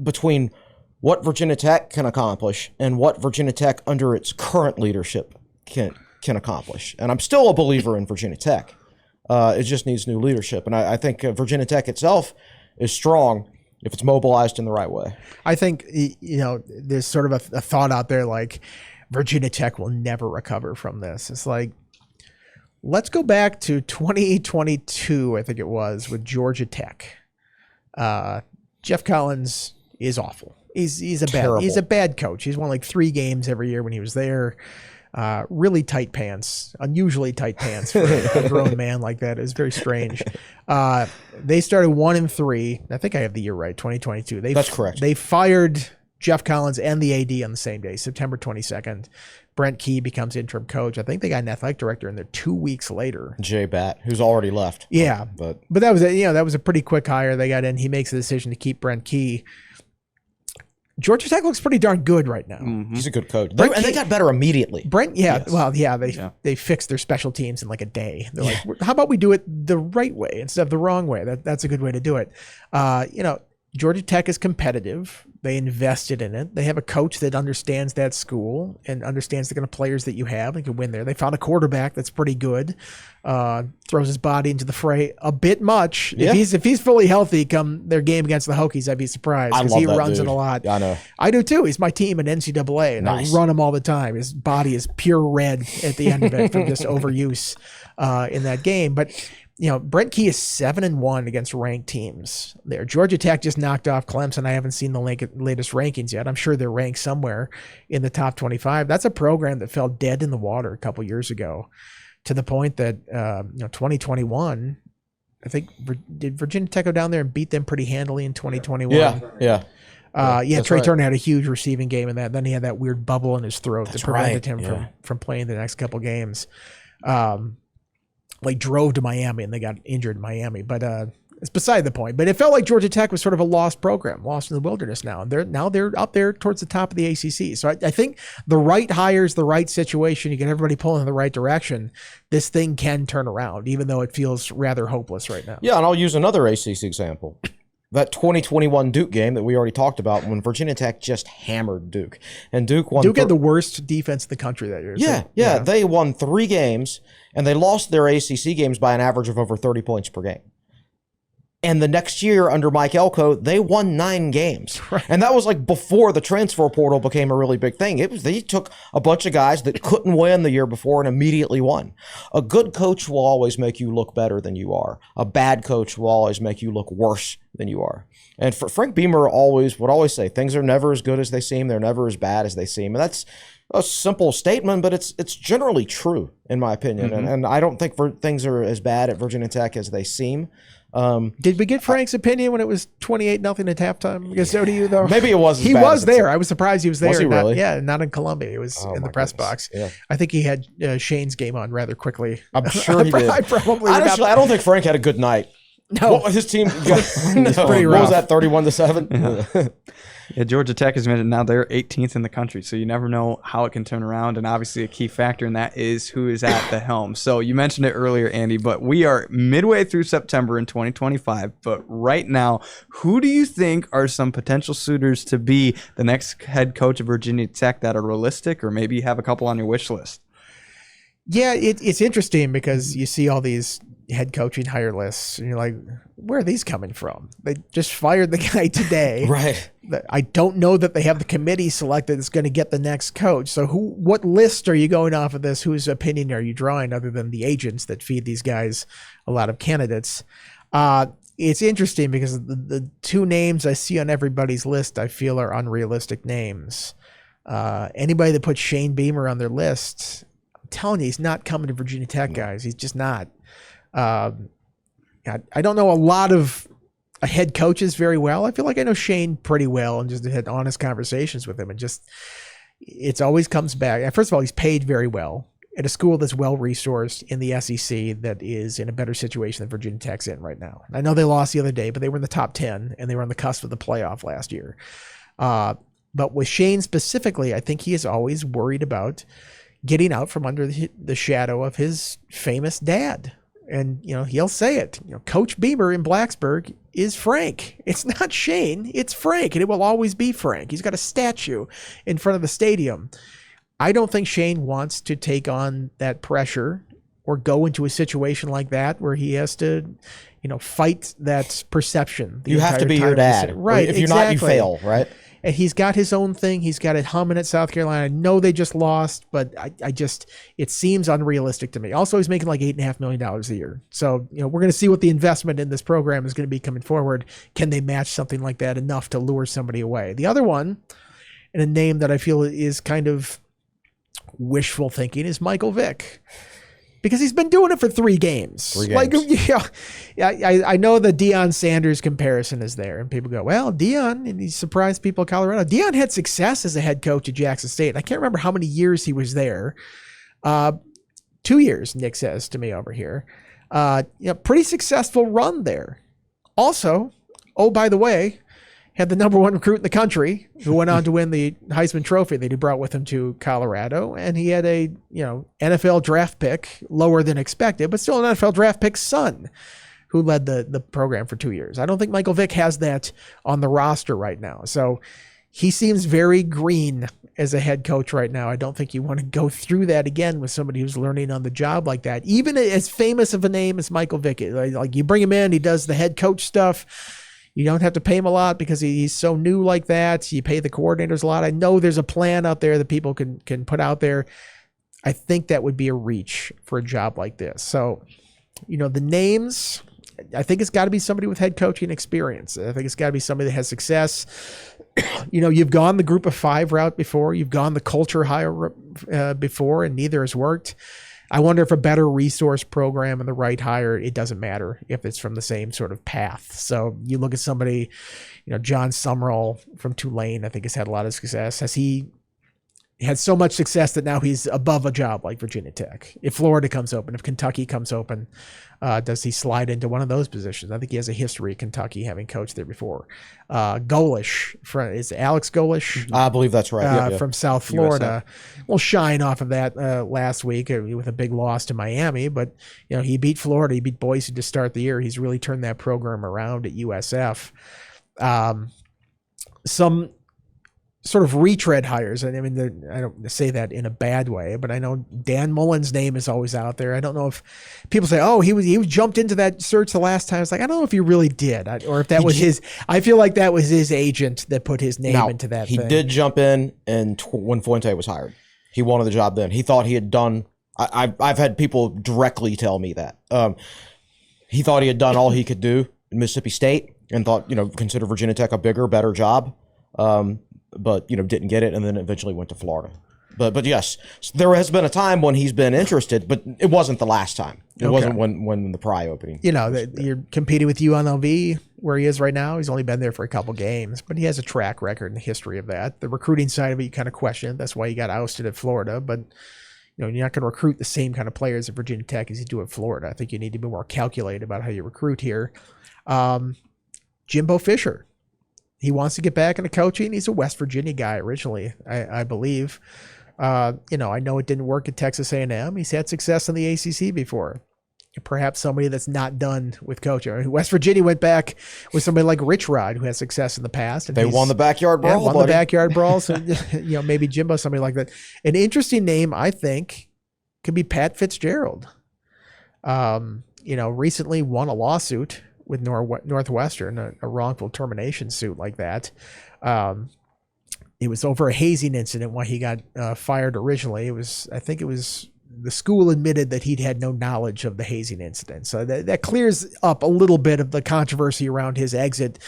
between what Virginia Tech can accomplish and what Virginia Tech under its current leadership can accomplish. And I'm still a believer in Virginia Tech. It just needs new leadership. And I think Virginia Tech itself is strong if it's mobilized in the right way. I think, there's sort of a thought out there like Virginia Tech will never recover from this. It's like, let's go back to 2022, I think it was, with Georgia Tech. Jeff Collins is awful. He's a bad coach. He's won like 3 games every year when he was there. Really tight pants, unusually tight pants for a grown man like that. It was very strange. They started 1-3. I think I have the year right, 2022. That's correct. They fired Jeff Collins and the AD on the same day, September 22nd. Brent Pry becomes interim coach. I think they got an athletic director in there 2 weeks later. Jay Batt, who's already left. Yeah, but that was a pretty quick hire. They got in. He makes the decision to keep Brent Pry. Georgia Tech looks pretty darn good right now. Mm-hmm. He's a good coach. They got better immediately. They fixed their special teams in like a day. They're like, how about we do it the right way instead of the wrong way? That's a good way to do it. Georgia Tech is competitive. They invested in it. They have a coach that understands that school and understands the kind of players that you have and can win there. They found a quarterback that's pretty good. Throws his body into the fray a bit much. Yeah. If he's fully healthy come their game against the Hokies, I'd be surprised because he runs it a lot. I know. I do too. He's my team in NCAA, and I run him all the time. His body is pure red at the end of it from just overuse in that game. But Brent Pry is 7-1 against ranked teams there. Georgia Tech just knocked off Clemson. I haven't seen the latest rankings yet. I'm sure they're ranked somewhere in the top 25. That's a program that fell dead in the water a couple years ago, to the point that 2021, I think, did Virginia Tech go down there and beat them pretty handily in 2021? Yeah. Trey Turner had a huge receiving game in that. Then he had that weird bubble in his throat that prevented him from playing the next couple games. Drove to Miami and they got injured in Miami, but it's beside the point. But it felt like Georgia Tech was sort of a lost program, lost in the wilderness now. They're up there towards the top of the ACC. So I think the right hires, the right situation, you get everybody pulling in the right direction, this thing can turn around, even though it feels rather hopeless right now. Yeah, and I'll use another ACC example. That 2021 Duke game that we already talked about, when Virginia Tech just hammered Duke. And Duke won. Duke had the worst defense in the country that year. Yeah. They won 3 games, and they lost their ACC games by an average of over 30 points per game. And the next year under Mike Elko, they won 9 games. Right. And that was like before the transfer portal became a really big thing. They took a bunch of guys that couldn't win the year before and immediately won. A good coach will always make you look better than you are. A bad coach will always make you look worse than you are. And Frank Beamer would always say, things are never as good as they seem. They're never as bad as they seem. And that's a simple statement, but it's generally true, in my opinion. Mm-hmm. And I don't think things are as bad at Virginia Tech as they seem. Did we get Frank's opinion when it was 28-0 at halftime? Because so do you, though. Maybe it wasn't. He was there. I was surprised he was there. Was he really? Yeah, not in Columbia. He was in the press box. Yeah. I think he had Shane's game on rather quickly. I'm sure he did. I probably Honestly, I don't think Frank had a good night. No. What, his team got, pretty what was rough. that, 31-7? Yeah, Georgia Tech is now they're 18th in the country, so you never know how it can turn around. And obviously, a key factor in that is who is at the helm. So you mentioned it earlier, Andy, but we are midway through September in 2025. But right now, who do you think are some potential suitors to be the next head coach of Virginia Tech that are realistic, or maybe you have a couple on your wish list? Yeah, it's interesting because you see all these head coaching hire lists, and you're like, where are these coming from? They just fired the guy today. Right. I don't know that they have the committee selected that's going to get the next coach. So what list are you going off of this? Whose opinion are you drawing other than the agents that feed these guys a lot of candidates? It's interesting because the two names I see on everybody's list I feel are unrealistic names. Anybody that puts Shane Beamer on their list, I'm telling you, he's not coming to Virginia Tech, guys. He's just not. I don't know a lot of head coaches very well. I feel like I know Shane pretty well and just had honest conversations with him, and just it's always comes back. First of all, he's paid very well at a school that's well resourced in the SEC that is in a better situation than Virginia Tech's in right now. I know they lost the other day, but they were in the top 10 and they were on the cusp of the playoff last year. But with Shane specifically, I think he is always worried about getting out from under the shadow of his famous dad. And, he'll say it. Coach Beamer in Blacksburg is Frank. It's not Shane. It's Frank, and it will always be Frank. He's got a statue in front of the stadium. I don't think Shane wants to take on that pressure or go into a situation like that where he has to, fight that perception. You have to be your dad. Right. If you're not, you fail, right? And he's got his own thing. He's got it humming at South Carolina. I know they just lost, but it seems unrealistic to me. Also, he's making like $8.5 million a year. So, we're going to see what the investment in this program is going to be coming forward. Can they match something like that enough to lure somebody away? The other one, and a name that I feel is kind of wishful thinking, is Michael Vick. Because he's been doing it for 3 games. Like, I know the Deion Sanders comparison is there, and people go, well, Deion, and he surprised people in Colorado. Deion had success as a head coach at Jackson State. I can't remember how many years he was there. 2 years, Nick says to me over here. Pretty successful run there. Also, oh, by the way, had the number 1 recruit in the country who went on to win the Heisman Trophy that he brought with him to Colorado. And he had a, NFL draft pick, lower than expected, but still an NFL draft pick's son who led the program for 2 years. I don't think Michael Vick has that on the roster right now. So he seems very green as a head coach right now. I don't think you want to go through that again with somebody who's learning on the job like that. Even as famous of a name as Michael Vick, like you bring him in, he does the head coach stuff. You don't have to pay him a lot because he's so new like that. You pay the coordinators a lot. I know there's a plan out there that people can put out there. I think that would be a reach for a job like this. So, the names, I think it's got to be somebody with head coaching experience. I think it's got to be somebody that has success. You've gone the group of 5 route before. You've gone the culture hire before, and neither has worked. I wonder if a better resource program and the right hire, it doesn't matter if it's from the same sort of path. So you look at somebody, John Summerall from Tulane, I think has had a lot of success. Has he had so much success that now he's above a job like Virginia Tech? If Florida comes open, if Kentucky comes open, does he slide into one of those positions? I think he has a history at Kentucky, having coached there before. Golish, is Alex Golish? I believe that's right. From South Florida. Will shine off of that last week with a big loss to Miami. But, he beat Florida. He beat Boise to start the year. He's really turned that program around at USF. Some sort of retread hires. And I mean, I don't say that in a bad way, but I know Dan Mullen's name is always out there. I don't know if people say, oh, he jumped into that search the last time. It's like, I don't know if he really did, or if that was his. I feel like that was his agent that put his name into that thing. He did jump in, and when Fuente was hired, he wanted the job then. He thought he had done. I've had people directly tell me that. He thought he had done all he could do in Mississippi State, and thought, consider Virginia Tech a bigger, better job. But didn't get it, and then eventually went to Florida. But yes, there has been a time when he's been interested, but it wasn't the last time. It wasn't when the Pry opening. You know, you're competing with UNLV where he is right now. He's only been there for a couple games, but he has a track record and history of that. The recruiting side of it, you kind of question. That's why he got ousted at Florida. But, you know, you're not going to recruit the same kind of players at Virginia Tech as you do at Florida. I think you need to be more calculated about how you recruit here. Jimbo Fisher. He wants to get back into coaching. He's a West Virginia guy originally, I believe. You know, I know it didn't work at Texas A&M. He's had success in the ACC before. Perhaps somebody that's not done with coaching. I mean, West Virginia went back with somebody like Rich Rod, who has success in the past. And they won the backyard brawl. Won the backyard brawl. So, you know, maybe Jimbo, somebody like that. An interesting name, I think, could be Pat Fitzgerald. You know, recently won a lawsuit with Northwestern, a wrongful termination suit like that. It was over a hazing incident why he got fired originally. I think it was the school admitted that he'd had no knowledge of the hazing incident. So that clears up a little bit of the controversy around his exit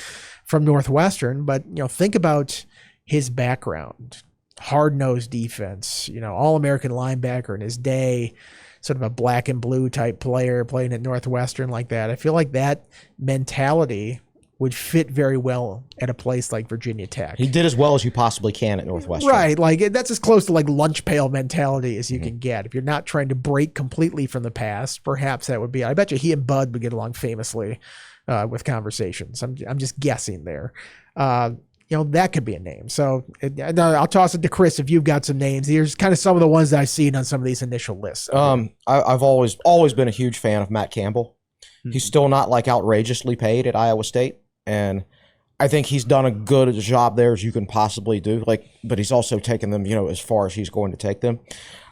from Northwestern. But, you know, think about his background, hard-nosed defense, you know, All-American linebacker in his day, sort of a black and blue type player playing at Northwestern like that. I feel like that mentality would fit very well at a place like Virginia Tech. He did as well as you possibly can at Northwestern. Right. Like that's as close to like lunch pail mentality as you can get. If you're not trying to break completely from the past, perhaps that would be, I bet you he and Bud would get along famously with conversations. I'm just guessing there. You know, that could be a name. So I'll toss it to Chris if you've got some names. Here's kind of some of the ones that I've seen on some of these initial lists. I've always been a huge fan of Matt Campbell. He's still not like outrageously paid at Iowa State. And I think he's done a good job there as you can possibly do. But he's also taken them, you know, as far as he's going to take them.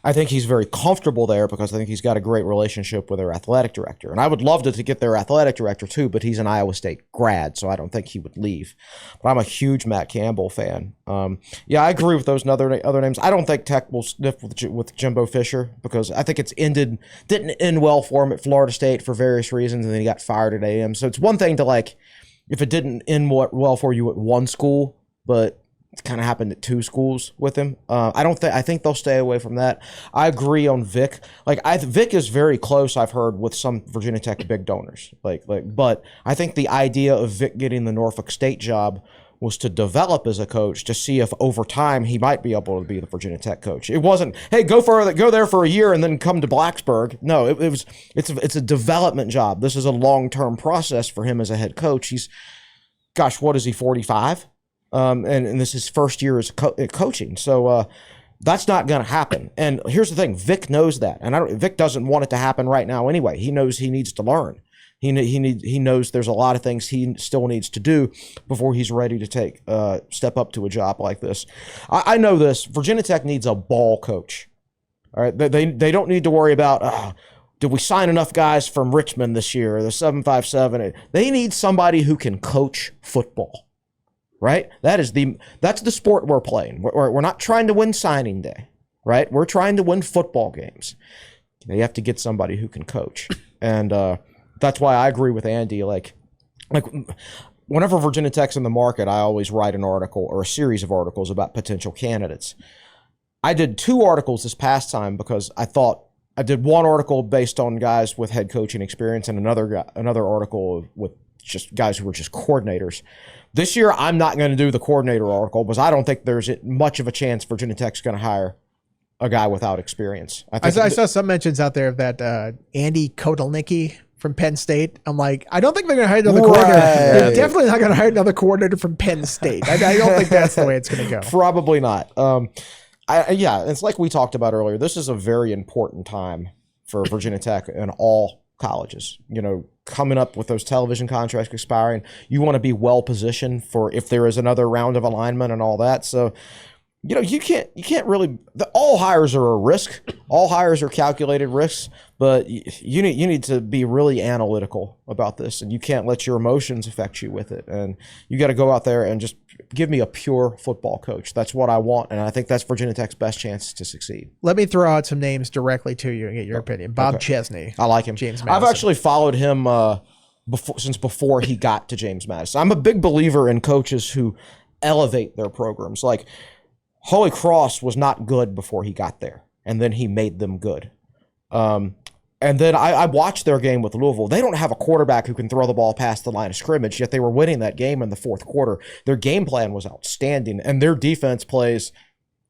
I think he's very comfortable there because I think he's got a great relationship with their athletic director. And I would love to get their athletic director too, but he's an Iowa State grad, so I don't think he would leave. But I'm a huge Matt Campbell fan. Yeah, I agree with those other names. I don't think Tech will sniff with Jimbo Fisher because I think didn't end well for him at Florida State for various reasons, and then he got fired at A&M. So it's one thing to if it didn't end well for you at one school, but it kind of happened at two schools with him. I think they'll stay away from that. I agree on Vic. Vic is very close, I've heard, with some Virginia Tech big donors. But I think the idea of Vic getting the Norfolk State job was to develop as a coach to see if over time he might be able to be the Virginia Tech coach. It wasn't, hey, go there for a year and then come to Blacksburg. No, it's a development job. This is a long-term process for him as a head coach. He's, what is he, 45? And this is his first year as coaching. So that's not going to happen. And here's the thing, Vic knows that. And Vic doesn't want it to happen right now anyway. He knows he needs to learn. He knows there's a lot of things he still needs to do before he's ready to step up to a job like this. I know this. Virginia Tech needs a ball coach. All right, they don't need to worry about did we sign enough guys from Richmond this year or the 757. They need somebody who can coach football. Right? That's the sport we're playing. We're not trying to win signing day. Right? We're trying to win football games. They have to get somebody who can coach, and that's why I agree with Andy. Whenever Virginia Tech's in the market, I always write an article or a series of articles about potential candidates. I did 2 articles this past time because I thought I did one article based on guys with head coaching experience and another article with just guys who were just coordinators. This year, I'm not going to do the coordinator article because I don't think there's much of a chance Virginia Tech's going to hire a guy without experience. I saw some mentions out there of that Andy Kotelnicki from Penn State. I'm like, I don't think they're going to hire another coordinator. They're definitely not going to hire another coordinator from Penn State. I don't think that's the way it's going to go. Probably not. It's like we talked about earlier. This is a very important time for Virginia Tech and all colleges. You know, coming up with those television contracts expiring, you want to be well positioned for if there is another round of alignment and all that. So, you know, you can't really. All hires are a risk. All hires are calculated risks, but you need to be really analytical about this, and you can't let your emotions affect you with it. And you got to go out there and just give me a pure football coach. That's what I want, and I think that's Virginia Tech's best chance to succeed. Let me throw out some names directly to you and get your opinion. Bob Chesney. I like him. James Madison. I've actually followed him since before he got to James Madison. I'm a big believer in coaches who elevate their programs. Holy Cross was not good before he got there, and then he made them good. And then I watched their game with Louisville. They don't have a quarterback who can throw the ball past the line of scrimmage, yet they were winning that game in the fourth quarter. Their game plan was outstanding, and their defense plays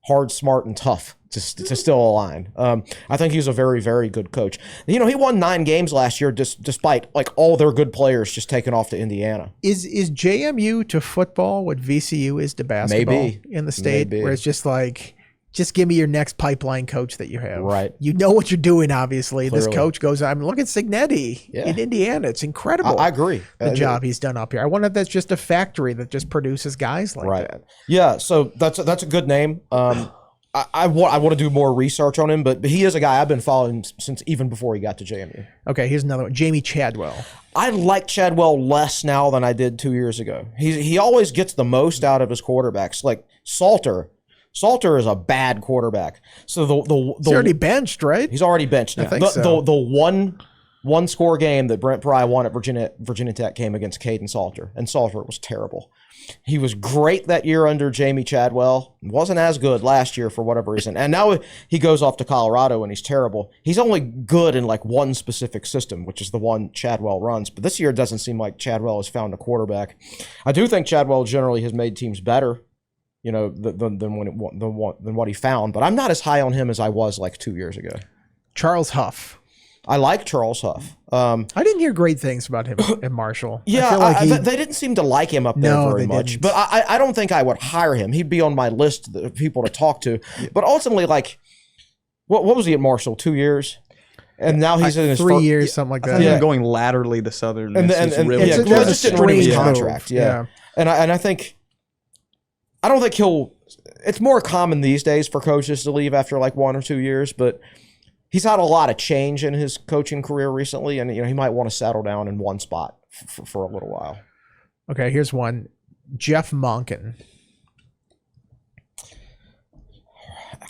hard, smart, and tough to still align. I think he's a very, very good coach. He won 9 games last year despite like all their good players just taking off to Indiana. Is JMU to football what VCU is to basketball Maybe. in the state? Maybe. Where it's just like, just give me your next pipeline coach that you have. Right. You know what you're doing, obviously. Clearly. This coach goes, look at Signetti in Indiana. It's incredible. I agree. The job he's done up here. I wonder if that's just a factory that just produces guys like that. Yeah, so that's a good name. I want to do more research on him, but he is a guy I've been following since even before he got to JMU. Okay, here's another one. Jamie Chadwell. I like Chadwell less now than I did 2 years ago. He always gets the most out of his quarterbacks. Like Salter is a bad quarterback. So He's already benched, right? He's already benched now. I think so. The one score game that Brent Pry won at Virginia Tech came against Caden Salter, and Salter was terrible. He was great that year under Jamie Chadwell. Wasn't as good last year for whatever reason. And now he goes off to Colorado and he's terrible. He's only good in like one specific system, which is the one Chadwell runs. But this year it doesn't seem like Chadwell has found a quarterback. I do think Chadwell generally has made teams better, than what he found. But I'm not as high on him as I was like 2 years ago. Charles Huff. I like Charles Huff. I didn't hear great things about him at Marshall. Yeah, I feel like they didn't seem to like him up there very much. Didn't. But I don't think I would hire him. He'd be on my list of people to talk to. But ultimately, like, what was he at Marshall? 2 years? And now he's in his 3 years, something like that. Yeah, going laterally to Southern Miss is really yeah, that's just didn't renew his strange contract. move. Yeah. And I think I don't think he'll. It's more common these days for coaches to leave after like 1 or 2 years, but he's had a lot of change in his coaching career recently, and he might want to settle down in one spot for a little while. Okay, here's one. Jeff Monken.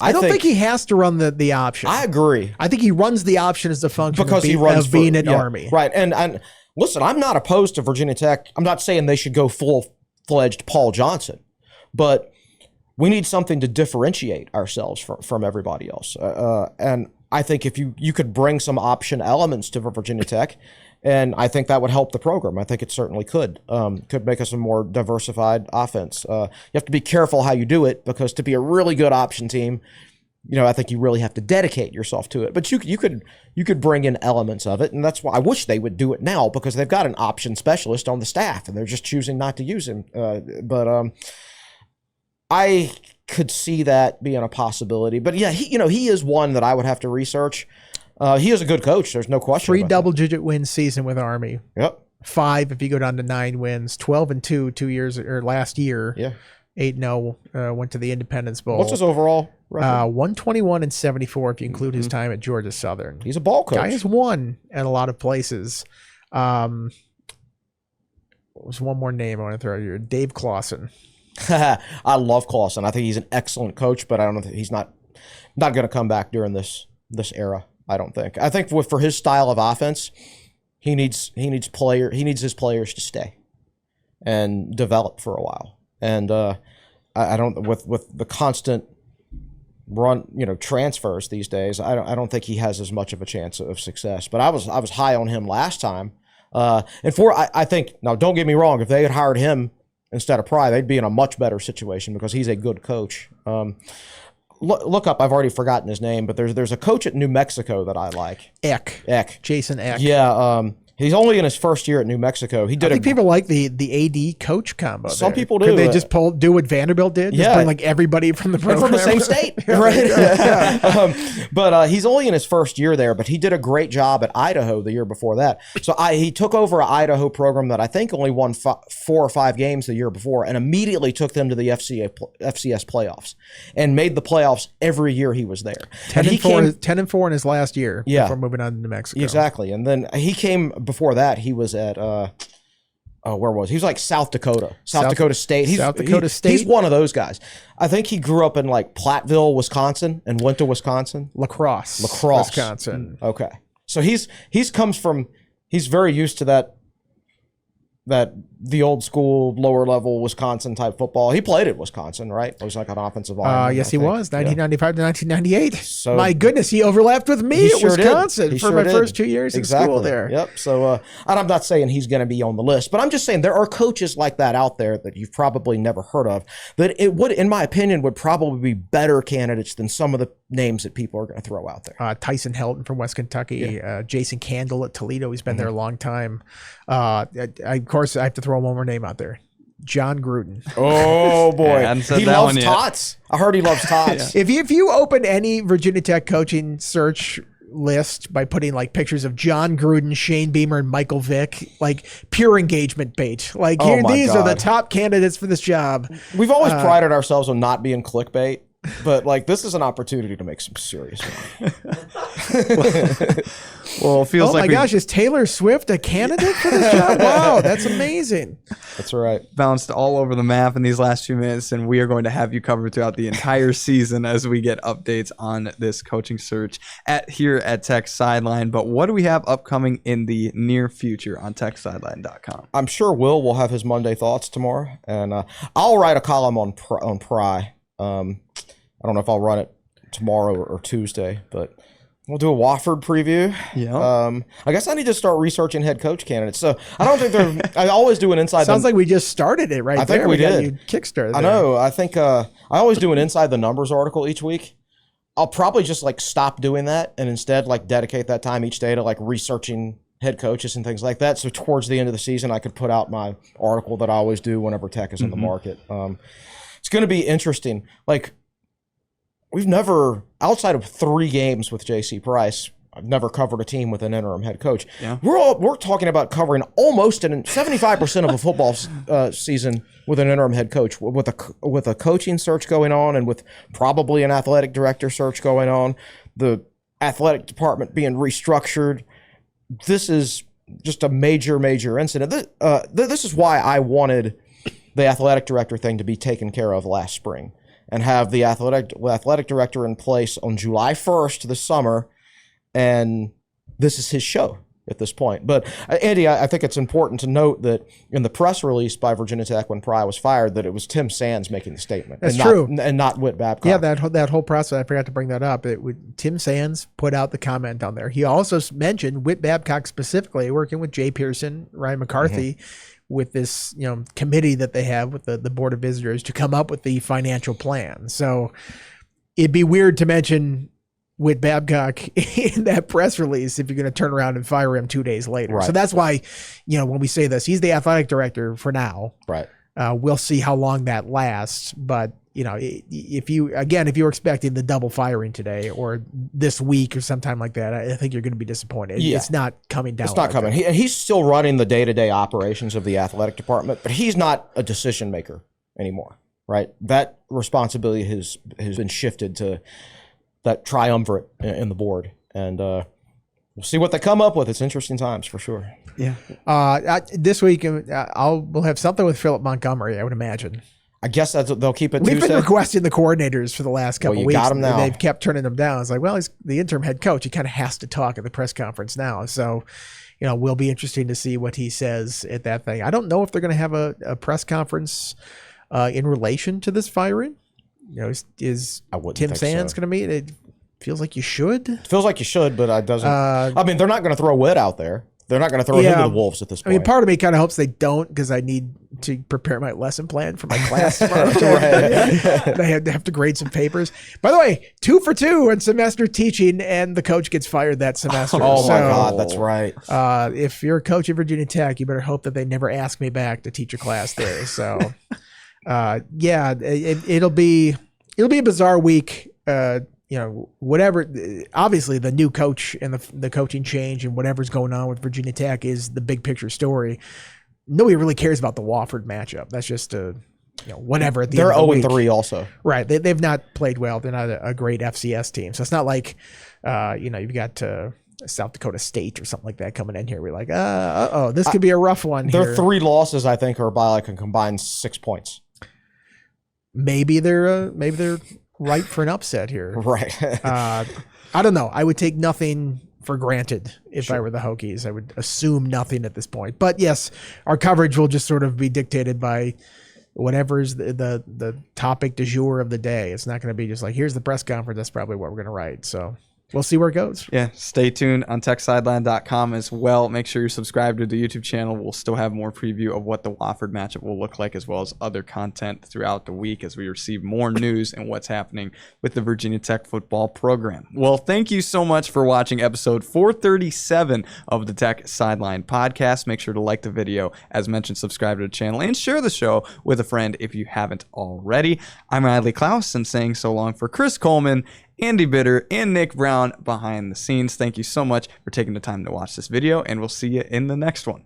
I don't think he has to run the option. I agree. I think he runs the option as a function Because he of runs being an Army. Right. And listen, I'm not opposed to Virginia Tech. I'm not saying they should go full-fledged Paul Johnson, but we need something to differentiate ourselves from everybody else. And I think if you could bring some option elements to Virginia Tech, and I think that would help the program. I think it certainly could make us a more diversified offense. You have to be careful how you do it, because to be a really good option team, I think you really have to dedicate yourself to it. But you could bring in elements of it, and that's why I wish they would do it now, because they've got an option specialist on the staff, and they're just choosing not to use him. But I could see that being a possibility. But yeah, he is one that I would have to research. He is a good coach. There's no question. 3 double-digit win season with Army. Yep. 5 if you go down to 9 wins. 12-2 2 years or last year. Yeah. 8-0 went to the Independence Bowl. What's his overall record? 121-74 if you include his time at Georgia Southern. He's a ball coach. Guy has won at a lot of places. What was one more name I want to throw out here? Dave Clawson. I love Clawson. I think he's an excellent coach, but I don't know. He's not going to come back during this era. I don't think. I think for his style of offense, he needs his players to stay and develop for a while. And I don't with the constant run transfers these days. I don't think he has as much of a chance of success. But I was high on him last time. I think, now don't get me wrong, if they had hired him instead of Pry, they'd be in a much better situation, because he's a good coach. Look up, I've already forgotten his name, but there's a coach at New Mexico that I like. Eck. Jason Eck. Yeah, he's only in his first year at New Mexico. I think people like the AD coach combo. Some people do. Could they just do what Vanderbilt did? Just bring like everybody from the program. From the same state, right? But he's only in his first year there, but he did a great job at Idaho the year before that. So he took over an Idaho program that I think only won 4 or 5 games the year before, and immediately took them to the FCS playoffs, and made the playoffs every year he was there. 10-4 in his last year. Yeah. Before moving on to New Mexico. Exactly, and then he came. Before that, he was at where was he? He was like South Dakota State. He's one of those guys. I think he grew up in like Platteville, Wisconsin, and went to Wisconsin. La Crosse, Wisconsin. Okay, so he's very used to that that the old school lower level Wisconsin type football. He played at Wisconsin, right? It was like an offensive lineman. Yes, he was 1995 to 1998. So my goodness, he overlapped with me he at sure did. Wisconsin He for sure my did. first 2 years in school there. Yep. So, and I'm not saying he's going to be on the list, but I'm just saying there are coaches like that out there that you've probably never heard of that it would, in my opinion, would probably be better candidates than some of the names that people are going to throw out there. Tyson Helton from West Kentucky, Jason Candle at Toledo. He's been there a long time. Of course, I have to throw one more name out there. John Gruden. Oh boy, I hadn't said he that loves one yet. tots. I heard he loves tots. If you open any Virginia Tech coaching search list by putting like pictures of John Gruden, Shane Beamer, and Michael Vick, like pure engagement bait. Like Oh here, my these are the God. top candidates for this job. We've always prided ourselves on not being clickbait, but like this is an opportunity to make some serious money. Well, it feels Oh like my we gosh, is Taylor Swift a candidate for this job? Wow, that's amazing. That's right. bounced all over the map in these last few minutes, and we are going to have you covered throughout the entire season as we get updates on this coaching search here at Tech Sideline. But what do we have upcoming in the near future on TechSideline.com? I'm sure Will have his Monday thoughts tomorrow, and I'll write a column on Pry. I don't know if I'll run it tomorrow or Tuesday, but we'll do a Wofford preview. Yeah. I guess I need to start researching head coach candidates. So I don't think they're. I always do an inside. Sounds like we just started it right I there. think we got did. you kickstarted. I know. I think I always do an inside the numbers article each week. I'll probably just like stop doing that and instead like dedicate that time each day to like researching head coaches and things like that. So towards the end of the season, I could put out my article that I always do whenever Tech is in the market. It's going to be interesting. Like we've never, outside of 3 games with J.C. Price, I've never covered a team with an interim head coach. Yeah. We're talking about covering almost 75% of a football season with an interim head coach, with a coaching search going on, and with probably an athletic director search going on, the athletic department being restructured. This is just a major incident. This is why I wanted the athletic director thing to be taken care of last spring and have the athletic director in place on July 1st this summer. And this is his show at this point. But Andy, I think it's important to note that in the press release by Virginia Tech when Pry was fired, that it was Tim Sands making the statement. That's and true. And not Whit Babcock. Yeah, that whole process, I forgot to bring that up. Tim Sands put out the comment on there. He also mentioned Whit Babcock specifically working with Jay Pearson, Ryan McCarthy, with this committee that they have with the Board of Visitors to come up with the financial plan. So it'd be weird to mention Whit Babcock in that press release if you're going to turn around and fire him 2 days later. Right. So that's why, when we say this, he's the athletic director for now. Right. We'll see how long that lasts. But, if you're expecting the double firing today or this week or sometime like that, I think you're going to be disappointed. Yeah. It's not coming down. It's not coming. He's still running the day-to-day operations of the athletic department, but he's not a decision maker anymore, right? That responsibility has been shifted to that triumvirate in the board, and we'll see what they come up with. It's interesting times for sure. Yeah. This week, we'll have something with Philip Montgomery, I would imagine. I guess they'll keep it We've Tuesday. been requesting the coordinators for the last couple you weeks. got 'em now. They've kept turning them down. It's like, well, he's the interim head coach. He kind of has to talk at the press conference now. So, will be interesting to see what he says at that thing. I don't know if they're going to have a press conference in relation to this firing. Is I wouldn't Tim think Sands so. going to meet? It feels like you should. Feels like you should, but it doesn't. I mean, they're not going to throw Whit out there. They're not going to throw him to the wolves at this I point. mean, part of me kind of hopes they don't, because I need to prepare my lesson plan for my class tomorrow. I have to grade some papers. By the way, 2 for 2 in semester teaching, and the coach gets fired that semester. Oh my God, that's right. If you're a coach at Virginia Tech, you better hope that they never ask me back to teach a class there. So, it'll be a bizarre week. Whatever. Obviously, the new coach and the coaching change and whatever's going on with Virginia Tech is the big picture story. Nobody really cares about the Wofford matchup. That's just whatever. At the They're end of the 0-3 week. also. Right. They've not played well. They're not a great FCS team. So it's not like, you've got South Dakota State or something like that coming in here. We're like, this could be a rough one. Their here. 3 losses, I think, are by like a combined 6 points. Maybe they're ripe for an upset here. Right. I don't know. I would take nothing for granted if I were the Hokies. I would assume nothing at this point. But yes, our coverage will just sort of be dictated by whatever is the topic du jour of the day. It's not going to be just like, here's the press conference. That's probably what we're going to write. So we'll see where it goes. Yeah, stay tuned on techsideline.com as well. Make sure you're subscribed to the YouTube channel. We'll still have more preview of what the Wofford matchup will look like, as well as other content throughout the week as we receive more news and what's happening with the Virginia Tech football program. Well, thank you so much for watching episode 437 of the Tech Sideline podcast. Make sure to like the video, as mentioned, subscribe to the channel, and share the show with a friend if you haven't already. I'm Riley Klaus, and saying so long for Chris Coleman, Andy Bitter, and Nick Brown behind the scenes. Thank you so much for taking the time to watch this video, and we'll see you in the next one.